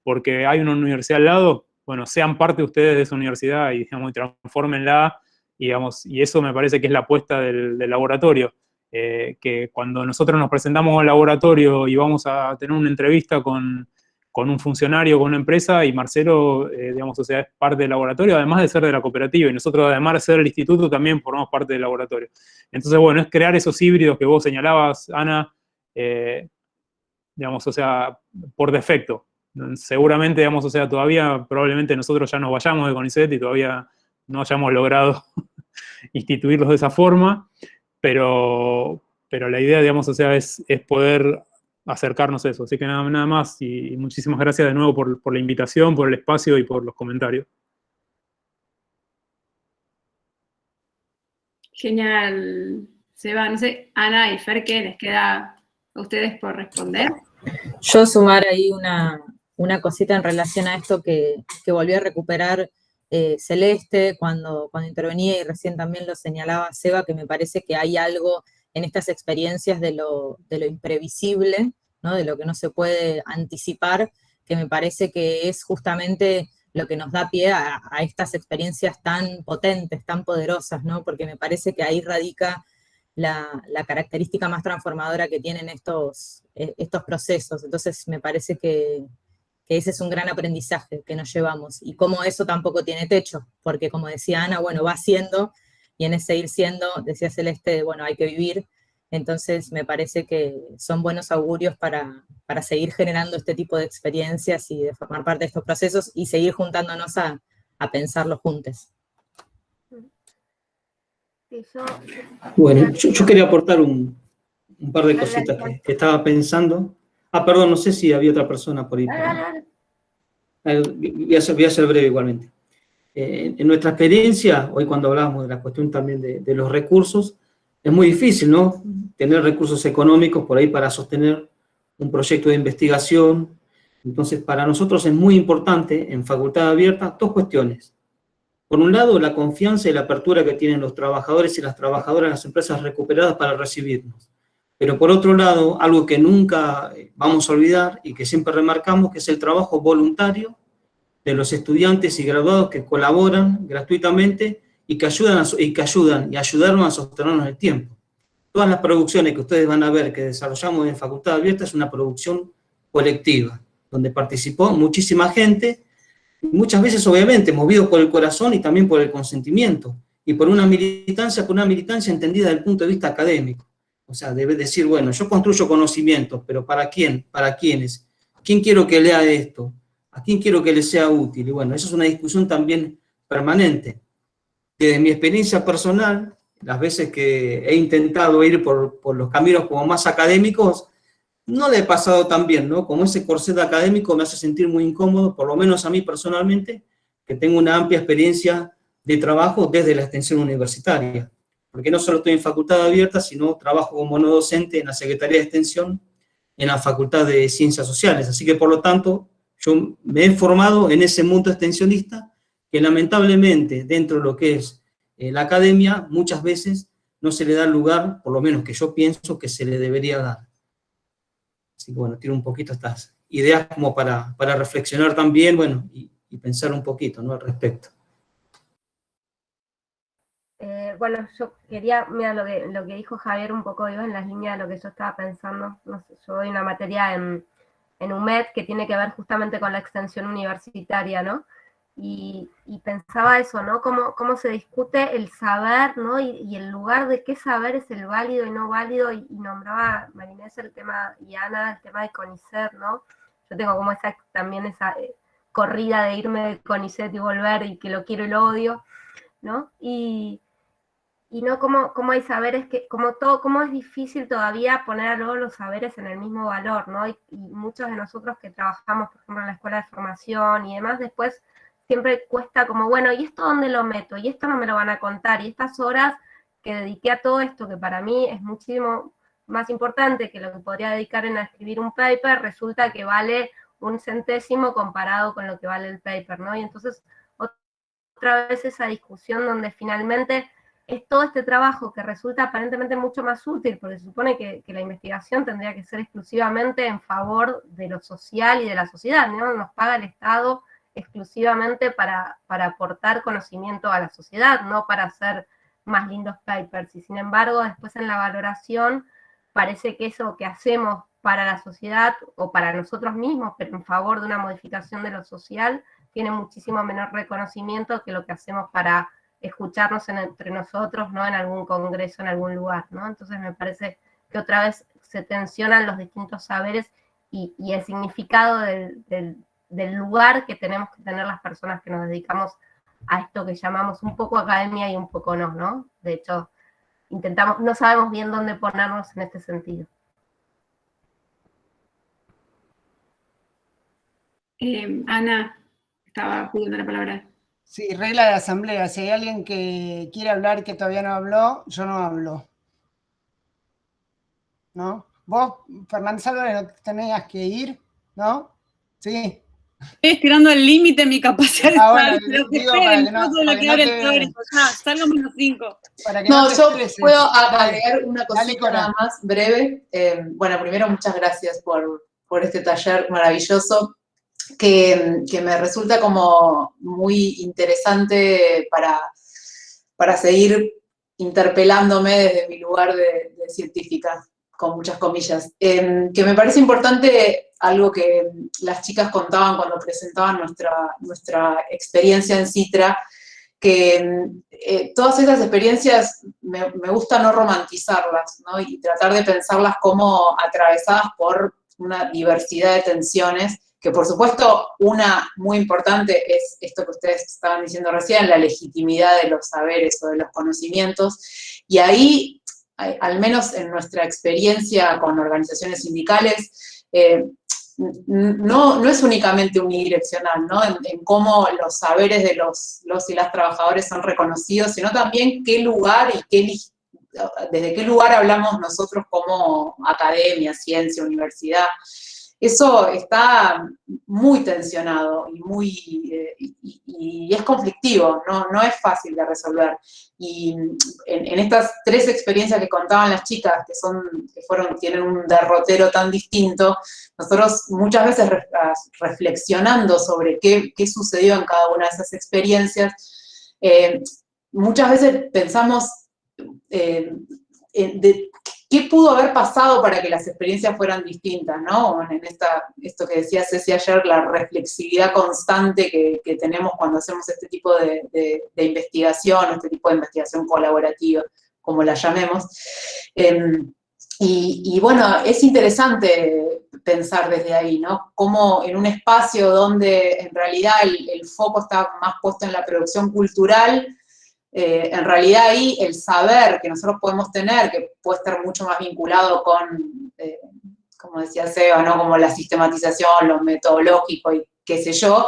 porque hay una universidad al lado, bueno, sean parte ustedes de esa universidad y, digamos, transfórmenla, y, digamos, y eso me parece que es la apuesta del laboratorio. Que cuando nosotros nos presentamos al laboratorio y vamos a tener una entrevista con un funcionario, con una empresa, y Marcelo, digamos, o sea, es parte del laboratorio, además de ser de la cooperativa, y nosotros, además de ser el instituto, también formamos parte del laboratorio. Entonces, bueno, es crear esos híbridos que vos señalabas, Ana, digamos, o sea, por defecto. Seguramente, digamos, o sea, todavía, probablemente nosotros ya nos vayamos de CONICET y todavía no hayamos logrado instituirlos de esa forma, pero la idea, digamos, o sea, es poder acercarnos a eso. Así que nada más, y muchísimas gracias de nuevo por la invitación, por el espacio y por los comentarios. Genial, Seba. No sé, Ana y Fer, ¿qué les queda a ustedes por responder? Yo sumar ahí una cosita en relación a esto que volvió a recuperar Celeste cuando intervenía, y recién también lo señalaba Seba, que me parece que hay algo en estas experiencias de lo imprevisible, ¿no? De lo que no se puede anticipar, que me parece que es justamente lo que nos da pie a estas experiencias tan potentes, tan poderosas, ¿no? Porque me parece que ahí radica la característica más transformadora que tienen estos procesos. Entonces me parece que ese es un gran aprendizaje que nos llevamos, y cómo eso tampoco tiene techo, porque como decía Ana, bueno, va siendo, y en ese ir siendo, decía Celeste, bueno, hay que vivir. Entonces me parece que son buenos augurios para seguir generando este tipo de experiencias y de formar parte de estos procesos y seguir juntándonos a pensarlos juntos. Bueno, yo quería aportar un par de cositas que estaba pensando. Perdón, no sé si había otra persona por ahí. Voy a ser breve igualmente. En nuestra experiencia, hoy cuando hablábamos de la cuestión también de los recursos, es muy difícil, ¿no? Tener recursos económicos por ahí para sostener un proyecto de investigación. Entonces, para nosotros es muy importante, en Facultad Abierta, dos cuestiones. Por un lado, la confianza y la apertura que tienen los trabajadores y las trabajadoras de las empresas recuperadas para recibirnos. Pero por otro lado, algo que nunca vamos a olvidar y que siempre remarcamos, que es el trabajo voluntario de los estudiantes y graduados que colaboran gratuitamente y que ayudaron a sostenernos el tiempo. Todas las producciones que ustedes van a ver que desarrollamos en Facultad Abierta es una producción colectiva, donde participó muchísima gente, muchas veces obviamente movidos por el corazón y también por el consentimiento, y por una militancia entendida desde el punto de vista académico. O sea, debe decir, bueno, yo construyo conocimientos, pero ¿para quién? ¿Para quiénes? ¿Quién quiero que lea esto? ¿A quién quiero que le sea útil? Y bueno, esa es una discusión también permanente. Desde mi experiencia personal, las veces que he intentado ir por los caminos como más académicos, no le he pasado tan bien, ¿no? Como ese corset académico me hace sentir muy incómodo, por lo menos a mí personalmente, que tengo una amplia experiencia de trabajo desde la extensión universitaria. Porque no solo estoy en Facultad Abierta, sino trabajo como no docente en la Secretaría de Extensión en la Facultad de Ciencias Sociales. Así que, por lo tanto, yo me he formado en ese mundo extensionista que lamentablemente, dentro de lo que es la academia, muchas veces no se le da el lugar, por lo menos que yo pienso que se le debería dar. Así que, bueno, tiro un poquito estas ideas como para reflexionar también, bueno, y pensar un poquito, ¿no?, al respecto. Bueno, yo quería, mira, lo que dijo Javier un poco iba en las líneas de lo que yo estaba pensando. No sé, yo doy una materia en UMED que tiene que ver justamente con la extensión universitaria, ¿no? Y pensaba eso, ¿no? Cómo se discute el saber, ¿no? Y el lugar de qué saber es el válido y no válido, y nombraba Marinés el tema, y Ana el tema de CONICET, ¿no? Yo tengo como también esa corrida de irme de CONICET y volver, y que lo quiero y lo odio, ¿no? Y no cómo hay saberes que, cómo es difícil todavía poner a luego los saberes en el mismo valor, ¿no? Y muchos de nosotros que trabajamos, por ejemplo, en la escuela de formación y demás, después siempre cuesta como, bueno, ¿y esto dónde lo meto? Y esto no me lo van a contar, y estas horas que dediqué a todo esto, que para mí es muchísimo más importante que lo que podría dedicar en a escribir un paper, resulta que vale 1 centésimo comparado con lo que vale el paper, ¿no? Y entonces, otra vez esa discusión donde finalmente es todo este trabajo que resulta aparentemente mucho más útil, porque se supone que la investigación tendría que ser exclusivamente en favor de lo social y de la sociedad, ¿no? Nos paga el Estado exclusivamente para aportar conocimiento a la sociedad, no para hacer más lindos papers, y sin embargo después en la valoración parece que eso que hacemos para la sociedad o para nosotros mismos, pero en favor de una modificación de lo social, tiene muchísimo menor reconocimiento que lo que hacemos para escucharnos entre nosotros, ¿no? En algún congreso, en algún lugar, ¿no? Entonces me parece que otra vez se tensionan los distintos saberes y el significado del lugar que tenemos que tener las personas que nos dedicamos a esto que llamamos un poco academia y un poco no, ¿no? De hecho, no sabemos bien dónde ponernos en este sentido. Ana, estaba pidiendo la palabra. Sí, regla de asamblea. Si hay alguien que quiere hablar que todavía no habló, yo no hablo. ¿No? Vos, Fernández Álvarez, no tenías que ir, ¿no? Sí. Estoy estirando el límite mi capacidad de bueno, pero que digo, esperen, para todo lo que abre el teórico, ya, salgamos los 5. No, yo puedo agregar una cosita nada más, breve. Bueno, primero, muchas gracias por este taller maravilloso, que me resulta como muy interesante para seguir interpelándome desde mi lugar de científica, con muchas comillas. Que me parece importante algo que las chicas contaban cuando presentaban nuestra experiencia en CITRA, que todas esas experiencias me gusta no romantizarlas, ¿no? Y tratar de pensarlas como atravesadas por una diversidad de tensiones, que por supuesto una muy importante es esto que ustedes estaban diciendo recién, la legitimidad de los saberes o de los conocimientos, y ahí, al menos en nuestra experiencia con organizaciones sindicales, no es únicamente unidireccional, ¿no? En cómo los saberes de los y las trabajadores son reconocidos, sino también qué lugar y desde qué lugar hablamos nosotros como academia, ciencia, universidad. eso está muy tensionado y es conflictivo, no es fácil de resolver. Y en estas 3 experiencias que contaban las chicas, tienen un derrotero tan distinto, nosotros muchas veces reflexionando sobre qué sucedió en cada una de esas experiencias, muchas veces pensamos de qué pudo haber pasado para que las experiencias fueran distintas, ¿no? En esto que decía Ceci ayer, la reflexividad constante que tenemos cuando hacemos este tipo de investigación, este tipo de investigación colaborativa, como la llamemos. Y bueno, es interesante pensar desde ahí, ¿no? Cómo en un espacio donde en realidad el foco está más puesto en la producción cultural, en realidad ahí el saber que nosotros podemos tener, que puede estar mucho más vinculado con, como decía Seba, ¿no? Como la sistematización, lo metodológico y qué sé yo,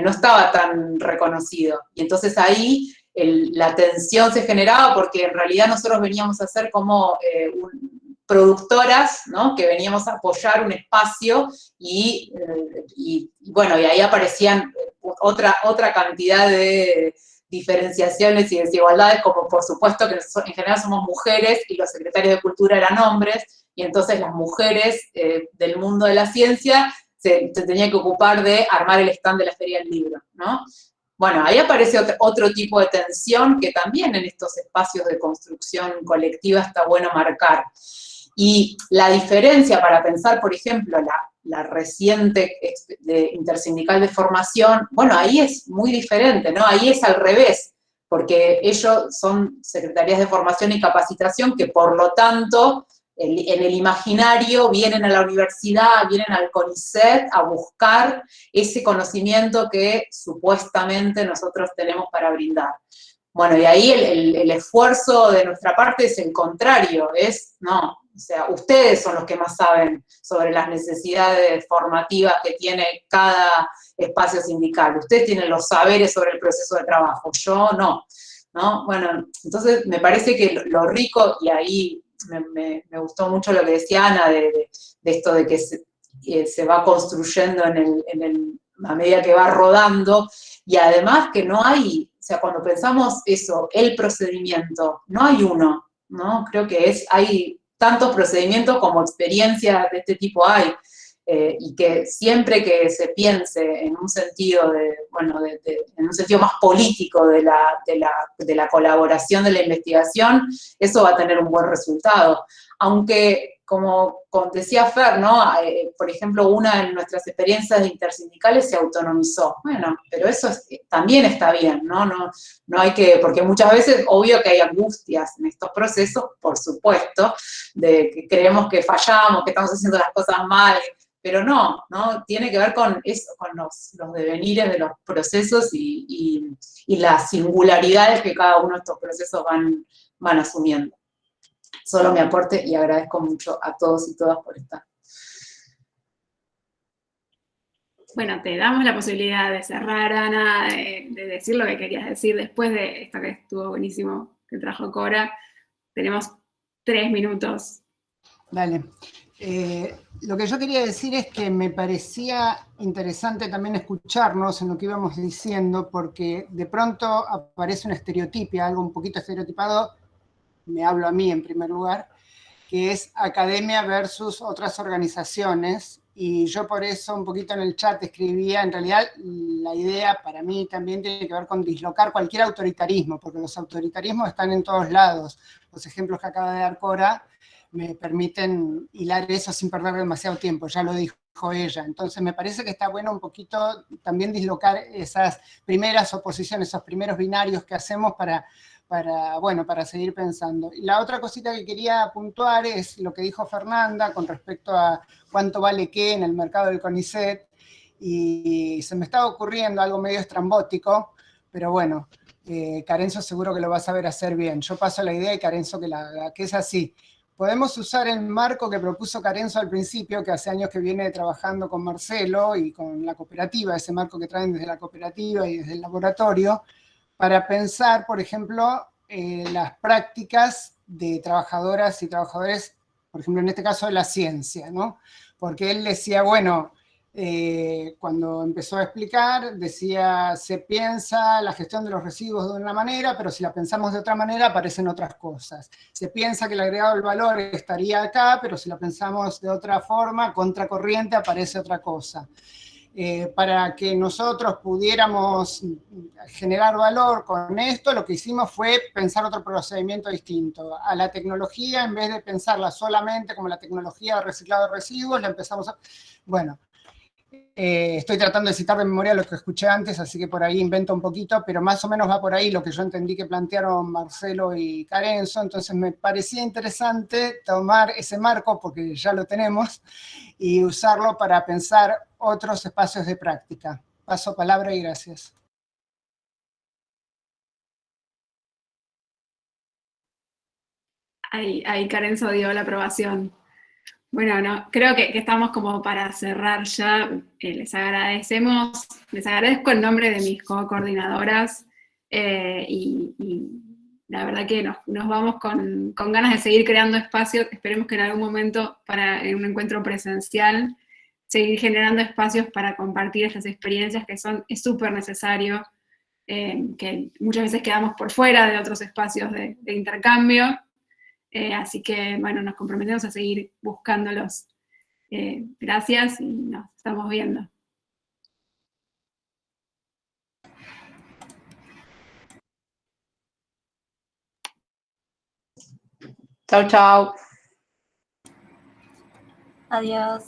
no estaba tan reconocido. Y entonces ahí la tensión se generaba porque en realidad nosotros veníamos a ser como productoras, ¿no? Que veníamos a apoyar un espacio y bueno, y ahí aparecían otra cantidad de diferenciaciones y desigualdades, como por supuesto que en general somos mujeres y los secretarios de cultura eran hombres, y entonces las mujeres del mundo de la ciencia se tenían que ocupar de armar el stand de la Feria del Libro, ¿no? Bueno, ahí aparece otro tipo de tensión que también en estos espacios de construcción colectiva está bueno marcar. Y la diferencia para pensar, por ejemplo, la reciente intersindical de formación, bueno, ahí es muy diferente, ¿no? Ahí es al revés, porque ellos son secretarías de formación y capacitación que, por lo tanto, en el imaginario vienen a la universidad, vienen al CONICET a buscar ese conocimiento que supuestamente nosotros tenemos para brindar. Bueno, y ahí el esfuerzo de nuestra parte es el contrario, no, o sea, ustedes son los que más saben sobre las necesidades formativas que tiene cada espacio sindical. Ustedes tienen los saberes sobre el proceso de trabajo, yo no. Bueno, entonces me parece que lo rico, y ahí me gustó mucho lo que decía Ana, de esto de que se va construyendo a medida que va rodando, y además que no hay, o sea, cuando pensamos eso, el procedimiento, no hay uno, ¿no? Creo que hay tantos procedimientos como experiencias de este tipo hay, y que siempre que se piense en un sentido en un sentido más político de la colaboración de la investigación, eso va a tener un buen resultado. Aunque, como decía Fer, ¿no? Por ejemplo, una de nuestras experiencias intersindicales se autonomizó. Bueno, pero eso también está bien, ¿no? No hay que, porque muchas veces, obvio que hay angustias en estos procesos, por supuesto, de que creemos que fallamos, que estamos haciendo las cosas mal, pero no, tiene que ver con eso, con los devenires de los procesos y las singularidades que cada uno de estos procesos van asumiendo. Solo mi aporte, y agradezco mucho a todos y todas por estar. Bueno, te damos la posibilidad de cerrar, Ana, de decir lo que querías decir después de esto que estuvo buenísimo, que trajo Cora. Tenemos 3 minutos. Dale. Lo que yo quería decir es que me parecía interesante también escucharnos en lo que íbamos diciendo, porque de pronto aparece una estereotipia, algo un poquito estereotipado, me hablo a mí en primer lugar, que es academia versus otras organizaciones, y yo por eso un poquito en el chat escribía, en realidad la idea para mí también tiene que ver con dislocar cualquier autoritarismo, porque los autoritarismos están en todos lados. Los ejemplos que acaba de dar Cora me permiten hilar eso sin perder demasiado tiempo, ya lo dijo ella. Entonces me parece que está bueno un poquito también dislocar esas primeras oposiciones, esos primeros binarios que hacemos para seguir pensando. Y la otra cosita que quería puntuar es lo que dijo Fernanda con respecto a cuánto vale qué en el mercado del CONICET, y se me estaba ocurriendo algo medio estrambótico, pero bueno, Carenzo seguro que lo va a saber hacer bien. Yo paso la idea y Carenzo que es así. Podemos usar el marco que propuso Carenzo al principio, que hace años que viene trabajando con Marcelo y con la cooperativa, ese marco que traen desde la cooperativa y desde el laboratorio, para pensar, por ejemplo, las prácticas de trabajadoras y trabajadores, por ejemplo, en este caso de la ciencia, ¿no? porque él decía, bueno, cuando empezó a explicar, decía, se piensa la gestión de los residuos de una manera, pero si la pensamos de otra manera aparecen otras cosas. Se piensa que el agregado del valor estaría acá, pero si la pensamos de otra forma, contracorriente, aparece otra cosa. Para que nosotros pudiéramos generar valor con esto, lo que hicimos fue pensar otro procedimiento distinto. A la tecnología, en vez de pensarla solamente como la tecnología de reciclado de residuos, la empezamos a... Bueno, estoy tratando de citar de memoria lo que escuché antes, así que por ahí invento un poquito, pero más o menos va por ahí lo que yo entendí que plantearon Marcelo y Carenzo. Entonces me parecía interesante tomar ese marco, porque ya lo tenemos, y usarlo para pensar otros espacios de práctica. Paso palabra y gracias. Ahí Carenzo dio la aprobación. Bueno, no, creo que estamos como para cerrar ya. Les agradezco en nombre de mis co-coordinadoras y la verdad que nos vamos con ganas de seguir creando espacios. Esperemos que en algún momento, en un encuentro presencial, seguir generando espacios para compartir estas experiencias que es súper necesario, que muchas veces quedamos por fuera de otros espacios de intercambio. Así que, bueno, nos comprometemos a seguir buscándolos. Gracias y nos estamos viendo. Chau, chau. Adiós.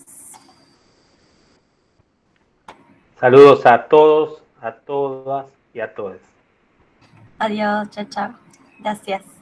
Saludos a todos, a todas y a todos. Adiós, chao, chao. Gracias.